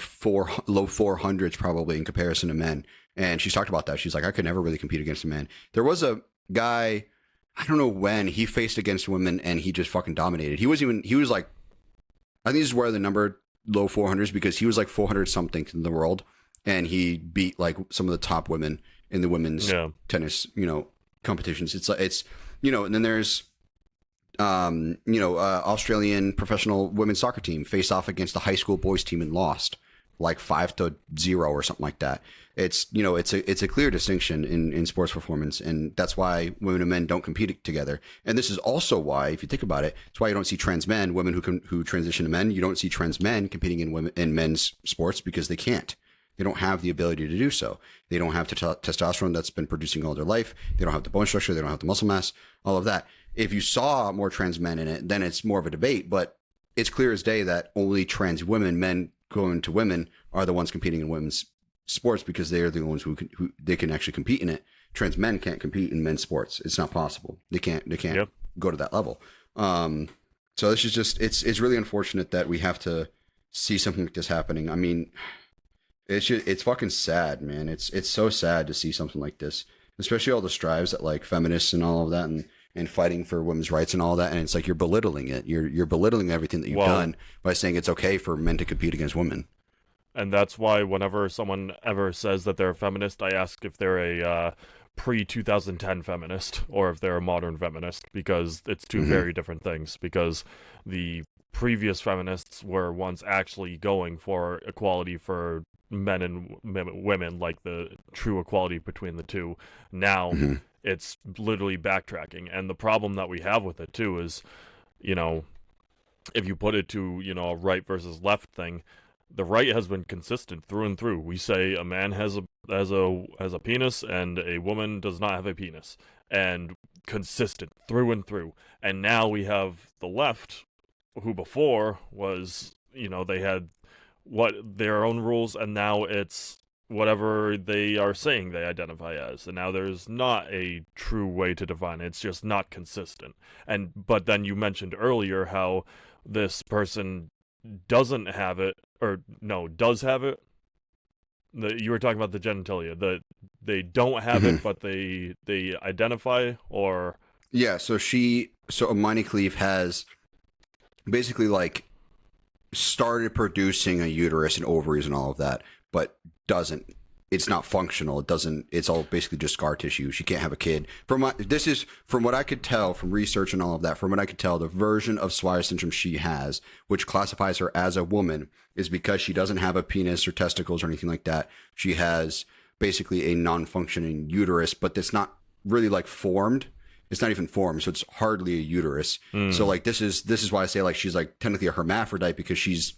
low 400s probably in comparison to men. And she's talked about that. She's like, I could never really compete against a man. There was a guy, I don't know when, he faced against women and he just fucking dominated. He was like, I think this is where the number low 400s, because he was like 400 something in the world, and he beat like some of the top women in the women's tennis, competitions. It's and then there's Australian professional women's soccer team faced off against the high school boys team and lost like 5-0 or something like that. It's a clear distinction in sports performance, and that's why women and men don't compete together. And this is also why, if you think about it, it's why you don't see trans men, women who transition to men. You don't see trans men competing in men's sports because they can't. They don't have the ability to do so. They don't have testosterone that's been producing all their life. They don't have the bone structure. They don't have the muscle mass. All of that. If you saw more trans men in it, then it's more of a debate. But it's clear as day that only trans men going to women, are the ones competing in women's sports because they are the ones who they can actually compete in it. Trans men can't compete in men's sports. It's not possible. They can't go to that level. So this is just it's really unfortunate that we have to see something like this happening. I mean, it's fucking sad, man. It's so sad to see something like this, especially all the strives that like feminists and all of that and fighting for women's rights and all that. And it's like you're belittling it. You're belittling everything that you've done by saying it's okay for men to compete against women. And that's why whenever someone ever says that they're a feminist, I ask if they're a pre-2010 feminist or if they're a modern feminist, because it's two very different things. Because the previous feminists were once actually going for equality for men and women, like the true equality between the two. Now it's literally backtracking. And the problem that we have with it too is, if you put it to, a right versus left thing, the right has been consistent through and through. We say a man has a penis and a woman does not have a penis, and consistent through and through. And now we have the left, who before was, they had their own rules, and now it's whatever they are saying they identify as. And now there's not a true way to define it. It's just not consistent. But then you mentioned earlier how this person doesn't have it, or no, does have it. You were talking about the genitalia. They don't have it, but they identify, or yeah. So Imane Khelif has basically like started producing a uterus and ovaries and all of that, but doesn't. It's not functional. It doesn't. It's all basically just scar tissue. She can't have a kid. From what I could tell from research and all of that. From what I could tell, the version of Swyer syndrome she has, which classifies her as a woman, is because she doesn't have a penis or testicles or anything like that. She has basically a non-functioning uterus, but it's not really like formed. It's not even formed, so it's hardly a uterus. So like this is why I say like she's like technically a hermaphrodite, because she's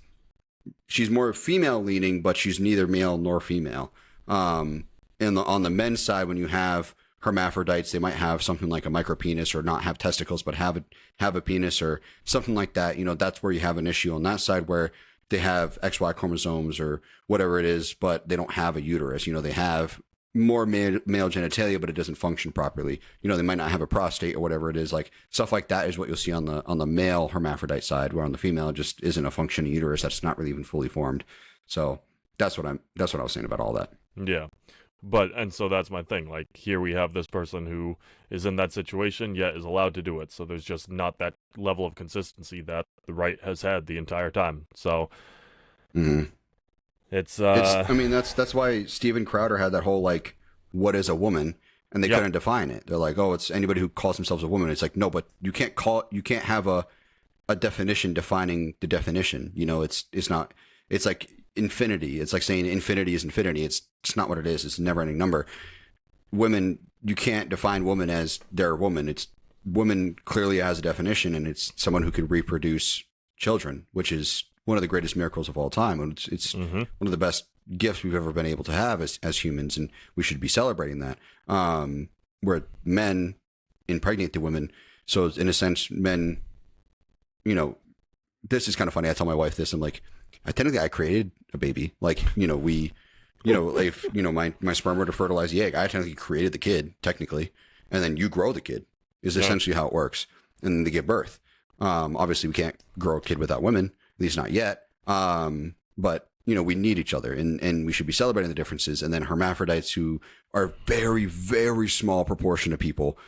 more female leaning, but she's neither male nor female. On the men's side, when you have hermaphrodites, they might have something like a micropenis or not have testicles but have a penis or something like that. That's where you have an issue on that side, where they have XY chromosomes or whatever it is, but they don't have a uterus. They have more male genitalia, but it doesn't function properly. They might not have a prostate or whatever it is. Like stuff like that is what you'll see on the male hermaphrodite side, where on the female it just isn't a functioning uterus that's not really even fully formed. So that's what I was saying about all that. Yeah. And so that's my thing. Like, here we have this person who is in that situation, yet is allowed to do it. So there's just not that level of consistency that the right has had the entire time. So it's I mean, that's why Steven Crowder had that whole, like, what is a woman? And they couldn't define it. They're like, oh, it's anybody who calls themselves a woman. It's like, no, but you can't have a definition defining the definition. It's not, it's like infinity. It's like saying infinity is infinity. It's not what it is. It's a never ending number. Women, you can't define woman as they're a woman. It's woman clearly has a definition, and it's someone who can reproduce children, which is one of the greatest miracles of all time. And it's one of the best gifts we've ever been able to have as humans, and we should be celebrating that. Where men impregnate the women. So in a sense, men, this is kind of funny. I tell my wife this. I'm like, technically I created a baby. Like, if, my sperm were to fertilize the egg, I technically created the kid, technically. And then you grow the kid is essentially how it works. And then they give birth. Obviously we can't grow a kid without women, at least not yet. But we need each other, and we should be celebrating the differences. And then hermaphrodites, who are a very, very small proportion of people.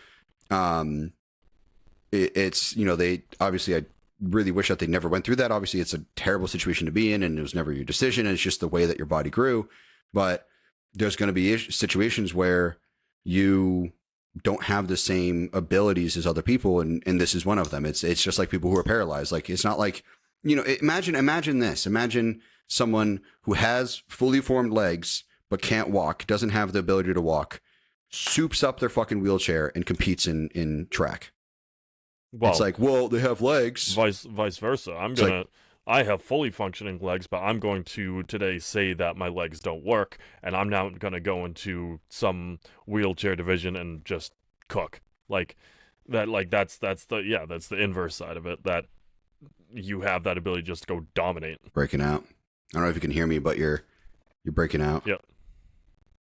It's, they obviously, I really wish that they never went through that. Obviously it's a terrible situation to be in, and it was never your decision. And it's just the way that your body grew. But there's going to be situations where you don't have the same abilities as other people. And this is one of them. It's just like people who are paralyzed. Like, it's not like, imagine this, imagine someone who has fully formed legs, but can't walk, doesn't have the ability to walk, soups up their fucking wheelchair and competes in track. Well, it's like, well, they have legs. Vice versa. I have fully functioning legs, but I'm going to today say that my legs don't work, and I'm now going to go into some wheelchair division and just cook. Like that. Like that's the inverse side of it. That you have that ability just to go dominate. Breaking out. I don't know if you can hear me, but you're breaking out. Yep.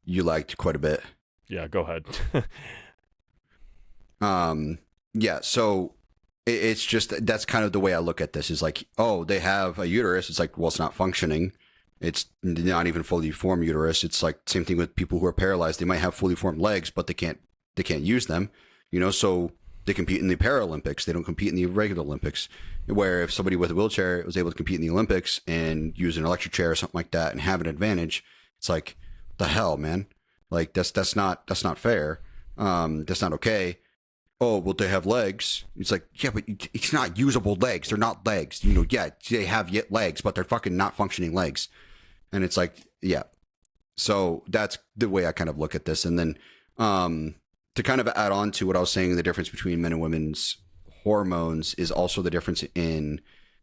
You lagged quite a bit. Yeah, go ahead. Yeah, so it's just, that's kind of the way I look at this, is like, oh, they have a uterus. It's like, well, it's not functioning. It's not even fully formed uterus. It's like same thing with people who are paralyzed. They might have fully formed legs, but they can't use them, so they compete in the Paralympics. They don't compete in the regular Olympics, where if somebody with a wheelchair was able to compete in the Olympics and use an electric chair or something like that and have an advantage, it's like, the hell, man? Like, that's not fair. That's not okay. Oh, well, they have legs. It's like, yeah, but it's not usable legs. They're not legs. Yeah, they have legs, but they're fucking not functioning legs. And it's like, yeah. So that's the way I kind of look at this. And then to kind of add on to what I was saying, the difference between men and women's hormones is also the difference in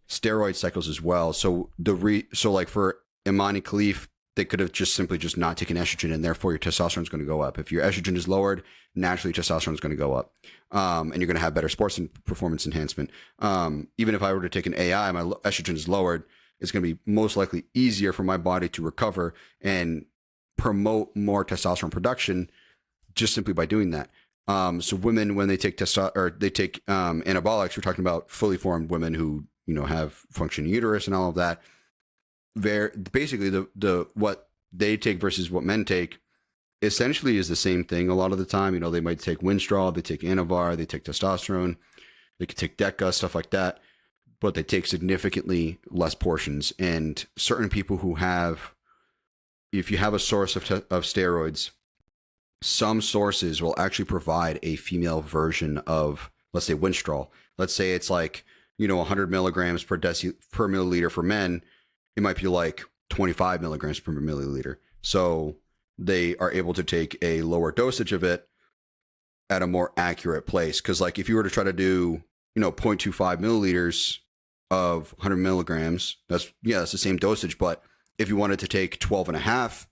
steroid cycles as well. So like for Imane Khelif, they could have just not taken estrogen, and therefore your testosterone is going to go up. If your estrogen is lowered, naturally testosterone is going to go up, and you're going to have better sports and performance enhancement. Even if I were to take an AI, my estrogen is lowered, it's going to be most likely easier for my body to recover and promote more testosterone production just simply by doing that. So women, when they take anabolics, we're talking about fully formed women who have functioning uterus and all of that. Basically the what they take versus what men take essentially is the same thing a lot of the time. They might take Winstrol, they take Anavar, they take testosterone, they could take Deca, stuff like that, but they take significantly less portions. And certain people who have, if you have a source of steroids, some sources will actually provide a female version of, let's say, Winstrol. Let's say it's like 100 milligrams per milliliter for men. It might be like 25 milligrams per milliliter. So they are able to take a lower dosage of it at a more accurate place. Because like if you were to try to do, 0.25 milliliters of 100 milligrams, that's the same dosage. But if you wanted to take 12 and a half,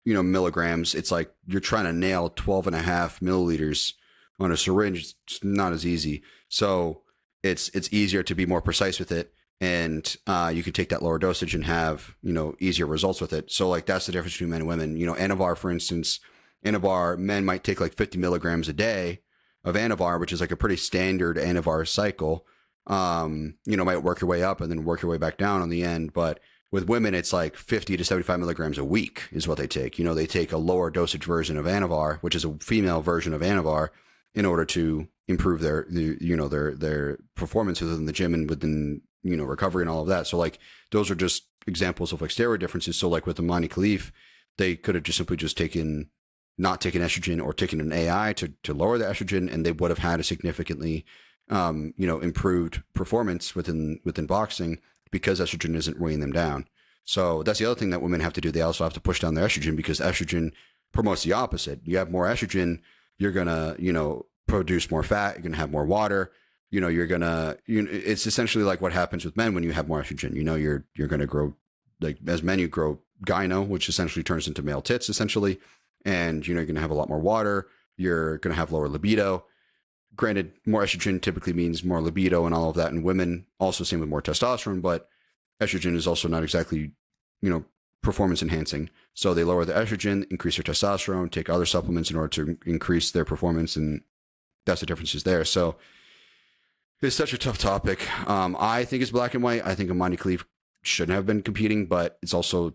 milligrams, it's like you're trying to nail 12 and a half milliliters on a syringe. It's not as easy. So it's easier to be more precise with it. and you could take that lower dosage and have, easier results with it. So like that's the difference between men and women. Anavar, for instance, Anavar, men might take like 50 milligrams a day of Anavar, which is like a pretty standard Anavar cycle. Might work your way up and then work your way back down on the end. But with women, it's like 50 to 75 milligrams a week is what they take. They take a lower dosage version of Anavar, which is a female version of Anavar, in order to improve their performance within the gym and within, recovery and all of that. So like, those are just examples of like steroid differences. So like with Imane Khelif, they could have just simply not taken estrogen or taken an AI to lower the estrogen, and they would have had a significantly, improved performance within boxing, because estrogen isn't weighing them down. So that's the other thing that women have to do. They also have to push down their estrogen, because estrogen promotes the opposite. You have more estrogen, you're going to, produce more fat, you're going to have more water, you're going to, it's essentially like what happens with men when you have more estrogen. You're going to grow, like as men, you grow gyno, which essentially turns into male tits essentially. And, you're going to have a lot more water. You're going to have lower libido. Granted, more estrogen typically means more libido and all of that. And women also same with more testosterone, but estrogen is also not exactly, performance enhancing. So they lower the estrogen, increase their testosterone, take other supplements in order to increase their performance. And that's the differences there. So it's such a tough topic. I think it's black and white. I think Imane Khelif shouldn't have been competing, but it's also,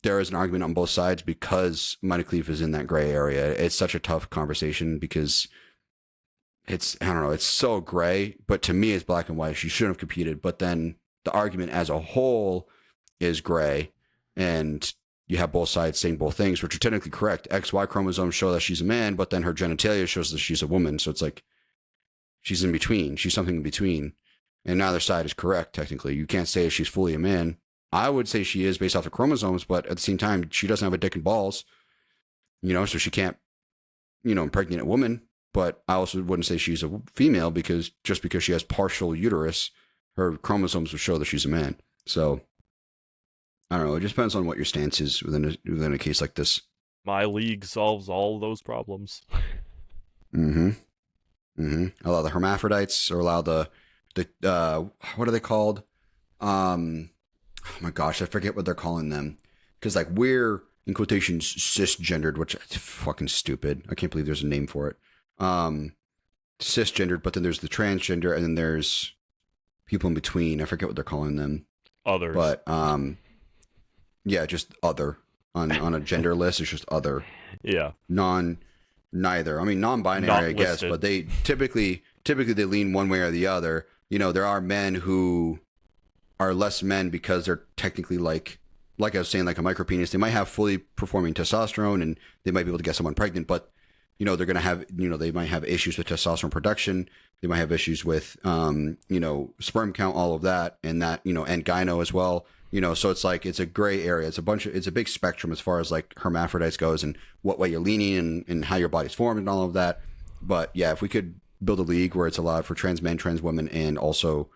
there is an argument on both sides, because Imane Khelif is in that gray area. It's such a tough conversation because it's so gray, but to me it's black and white. She shouldn't have competed, but then the argument as a whole is gray, and you have both sides saying both things, which are technically correct. XY chromosomes show that she's a man, but then her genitalia shows that she's a woman. So it's like, she's in between. She's something in between, and neither side is correct. Technically, you can't say she's fully a man. I would say she is based off the chromosomes, but at the same time, she doesn't have a dick and balls, so she can't, impregnate a woman. But I also wouldn't say she's a female, because just because she has partial uterus, her chromosomes would show that she's a man. So I don't know. It just depends on what your stance is within a case like this. My league solves all those problems. Allow the hermaphrodites, or allow the what are they called? Oh my gosh, I forget what they're calling them. Because like, we're in quotations cisgendered, which is fucking stupid. I can't believe there's a name for it. Cisgendered, but then there's the transgender, and then there's people in between. I forget what they're calling them. Others. But yeah, just other on a gender list. It's just other. Yeah. Neither. I mean, non-binary, I guess, but they typically they lean one way or the other. There are men who are less men because they're technically like I was saying, like a micropenis. They might have fully performing testosterone, and they might be able to get someone pregnant, but they're going to have, they might have issues with testosterone production. They might have issues with, sperm count, all of that, and that, and gyno as well. So it's like, it's a gray area. It's a big spectrum as far as like hermaphrodites goes, and what way you're leaning, and how your body's formed and all of that. But yeah, if we could build a league where it's allowed for trans men, trans women, and also,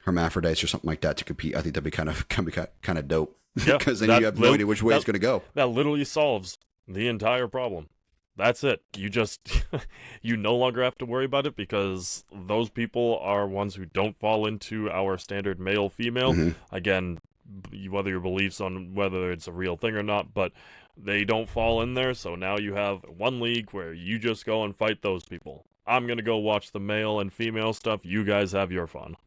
hermaphrodites or something like that to compete, I think that'd be kind of dope. Because then you have no idea which way it's going to go. That literally solves the entire problem. That's it. You just, you no longer have to worry about it, because those people are ones who don't fall into our standard male female. Again, whether your beliefs on whether it's a real thing or not, but they don't fall in there. So now you have one league where you just go and fight those people. I'm going to go watch the male and female stuff. You guys have your fun.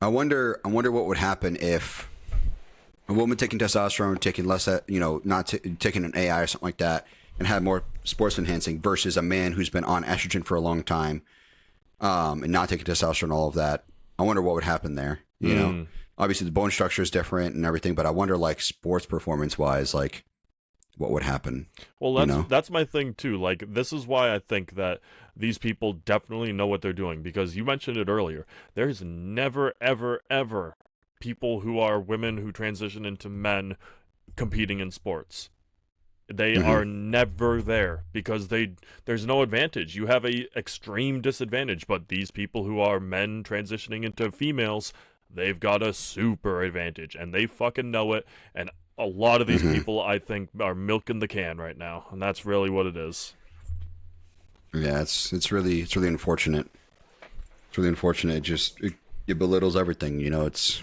I wonder what would happen if a woman taking testosterone, taking less, not taking an AI or something like that, and had more sports enhancing, versus a man who's been on estrogen for a long time, and not taking testosterone, all of that. I wonder what would happen there. Obviously the bone structure is different and everything, but I wonder, like, sports performance wise, like, what would happen? Well, that's my thing too. Like, this is why I think that these people definitely know what they're doing, because you mentioned it earlier. There's never, ever, ever people who are women who transition into men competing in sports. They are never there, because there's no advantage. You have a extreme disadvantage, but these people who are men transitioning into females, they've got a super advantage, and they fucking know it. And a lot of these people, I think, are milking the can right now, and that's really what it is. Yeah, it's really unfortunate. It's really unfortunate. it belittles everything. You know, it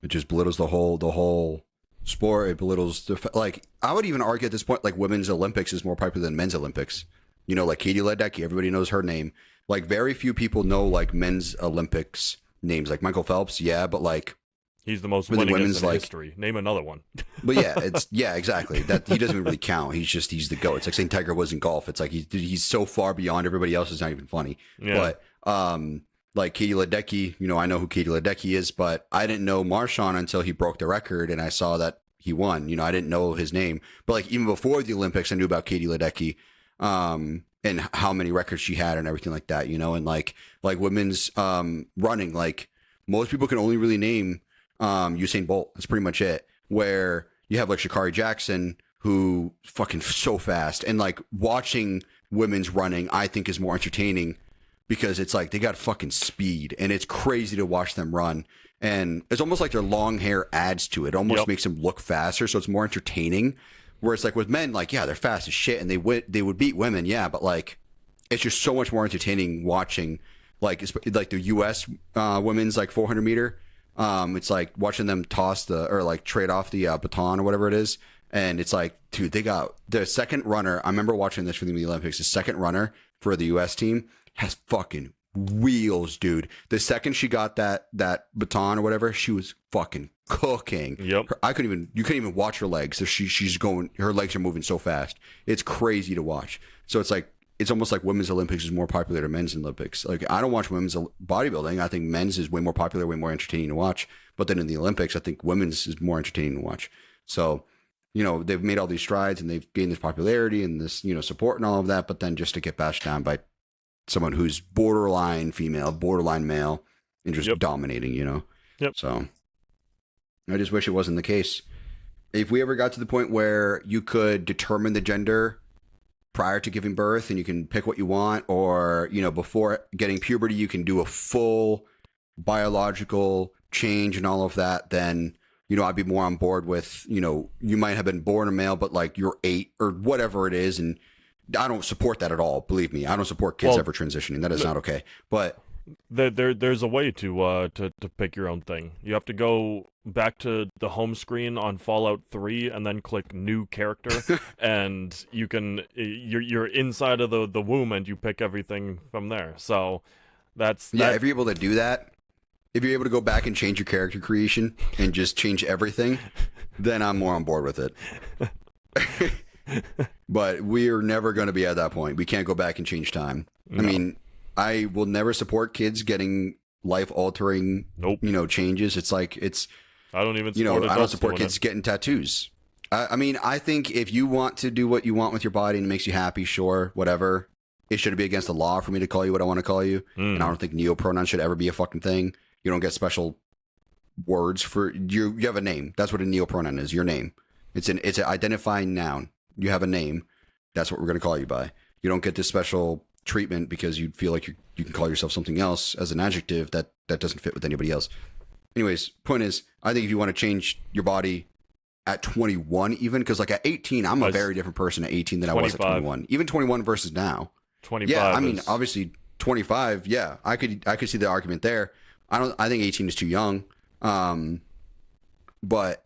just belittles the whole sport. It belittles like, I would even argue at this point, like, women's Olympics is more popular than men's Olympics. You know, like Katie Ledecky, everybody knows her name. Like, very few people know like men's Olympics names. Like Michael Phelps, yeah, but like, he's the most really winningest in like, history. Name another one. But yeah, exactly. That he doesn't really count. He's the GOAT. It's like saying Tiger Woods in golf. It's like he's so far beyond everybody else. It's not even funny. Yeah. But like Katie Ledecky, you know, I know who Katie Ledecky is, but I didn't know Marshawn until he broke the record and I saw that he won. You know, I didn't know his name, but like even before the Olympics, I knew about Katie Ledecky, and how many records she had and everything like that. You know, and like women's running, like most people can only really name Usain Bolt. That's pretty much it. Where you have like Sha'Carri Jackson, who fucking so fast, and like watching women's running, I think is more entertaining because it's like they got fucking speed and it's crazy to watch them run. And it's almost like their long hair adds to it. It almost makes them look faster, so it's more entertaining. Whereas like with men, like, yeah, they're fast as shit and they would beat women, yeah, but like it's just so much more entertaining watching like the U.S. Women's like 400 meter. It's like watching them toss or like trade off the baton or whatever it is. And it's like, dude, they got the second runner. I remember watching this for the Olympics. The second runner for the U.S. team has fucking wheels, dude. The second she got that baton or whatever, she was fucking cooking. Yep. You couldn't even watch her legs. So she's going, her legs are moving so fast. It's crazy to watch. So it's like, it's almost like women's Olympics is more popular than men's Olympics. Like, I don't watch women's bodybuilding. I think men's is way more popular, way more entertaining to watch. But then in the Olympics, I think women's is more entertaining to watch. So, you know, they've made all these strides and they've gained this popularity and this, you know, support and all of that. But then just to get bashed down by someone who's borderline female, borderline male, and just dominating, you know? Yep. So I just wish it wasn't the case. If we ever got to the point where you could determine the gender prior to giving birth and you can pick what you want, or, you know, before getting puberty, you can do a full biological change and all of that, then, you know, I'd be more on board with, you know, you might have been born a male, but like you're 8 or whatever it is. And I don't support that at all. Believe me, I don't support kids ever transitioning. That is not okay. But there's a way to pick your own thing. You have to go back to the home screen on Fallout 3 and then click new character, and you can you're inside of the womb and you pick everything from there. So that's if you're able to do that, if you're able to go back and change your character creation and just change everything, then I'm more on board with it. But we're never going to be at that point. We can't go back and change time. No. I mean, I will never support kids getting life-altering, you know, changes. It's like, I don't even, you know, I don't support kids getting tattoos. I mean, I think if you want to do what you want with your body and it makes you happy, sure, whatever. It shouldn't be against the law for me to call you what I want to call you. And I don't think neopronouns should ever be a fucking thing. You don't get special words for you. You have a name. That's what a neopronoun is. Your name. It's an identifying noun. You have a name. That's what we're going to call you by. You don't get this special treatment because you feel like you can call yourself something else as an adjective that doesn't fit with anybody else. Anyways, point is, I think if you want to change your body at 21, even, because like at 18, I'm a very different person at 18 than 25. I was at 21. Even 21 versus now. 25. Yeah, I mean, obviously 25. Yeah, I could see the argument there. I think 18 is too young. But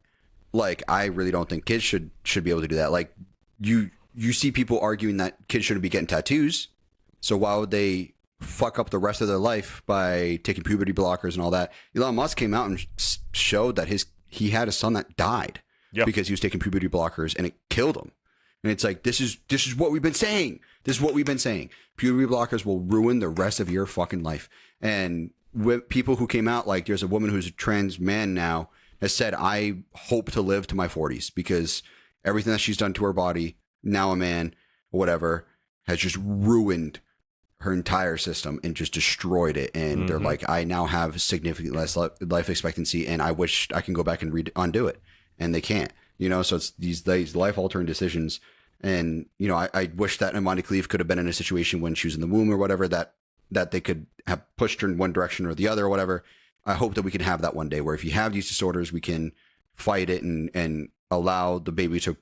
like, I really don't think kids should be able to do that. Like, you see people arguing that kids shouldn't be getting tattoos. So why would they fuck up the rest of their life by taking puberty blockers and all that? Elon Musk came out and showed that he had a son that died because he was taking puberty blockers and it killed him. And it's like, this is what we've been saying. This is what we've been saying. Puberty blockers will ruin the rest of your fucking life. And with people who came out, like there's a woman who's a trans man now, has said, I hope to live to my 40s because everything that she's done to her body, now a man, or whatever, has just ruined her entire system and just destroyed it. And they're like, I now have significantly less life expectancy and I wish I can go back and undo it. And they can't, you know, so it's these life altering decisions. And, you know, I wish that Imane Khelif could have been in a situation when she was in the womb or whatever, that they could have pushed her in one direction or the other or whatever. I hope that we can have that one day where if you have these disorders, we can fight it and allow the baby to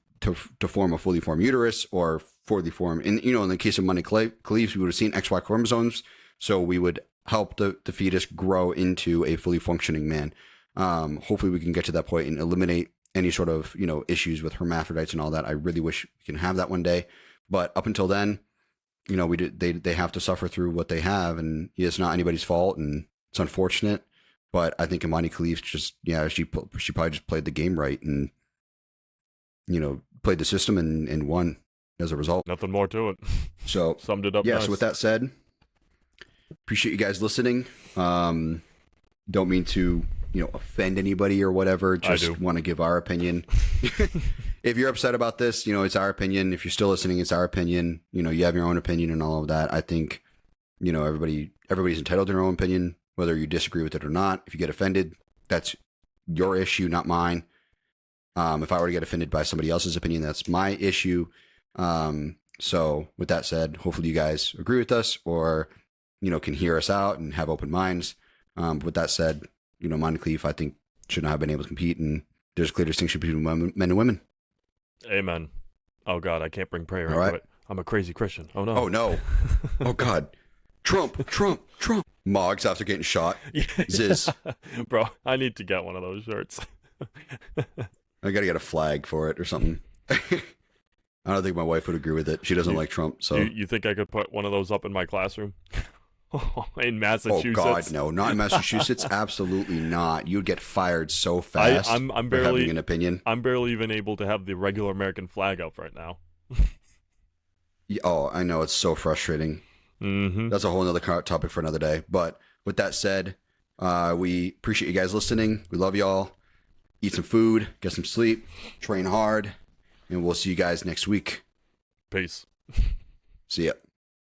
form a fully formed uterus or fully form. And, you know, in the case of Imane Khelif, we would have seen XY chromosomes. So we would help the fetus grow into a fully functioning man. Hopefully we can get to that point and eliminate any sort of, issues with hermaphrodites and all that. I really wish we can have that one day. But up until then, they have to suffer through what they have, and it's not anybody's fault, and it's unfortunate. But I think Imane Khelif she probably just played the game right, and played the system and won as a result. Nothing more to it. So summed it up. Yeah. Nice. So with that said, appreciate you guys listening. Don't mean to offend anybody or whatever. Just want to give our opinion. If you're upset about this, it's our opinion. If you're still listening, it's our opinion. You have your own opinion and all of that. I think, everybody's entitled to their own opinion, whether you disagree with it or not. If you get offended, that's your issue, not mine. If I were to get offended by somebody else's opinion, that's my issue. So with that said, hopefully you guys agree with us or, can hear us out and have open minds. With that said, Imane Khelif, I think, should not have been able to compete, and there's a clear distinction between men and women. Amen. Oh God, I can't bring prayer into right. it. I'm a crazy Christian. Oh no. Oh no. Oh God. Trump. Moggs after getting shot. Ziz. Bro, I need to get one of those shirts. I gotta get a flag for it or something. I don't think my wife would agree with it. She doesn't like Trump, so. You think I could put one of those up in my classroom? In Massachusetts? Oh God, no, not in Massachusetts. Absolutely not. You'd get fired so fast. I'm for barely having an opinion. I'm barely even able to have the regular American flag up right now. Oh, I know, it's so frustrating. Mm-hmm. That's a whole other topic for another day. But with that said, we appreciate you guys listening. We love y'all. Eat some food, get some sleep, train hard, and we'll see you guys next week. Peace. See ya.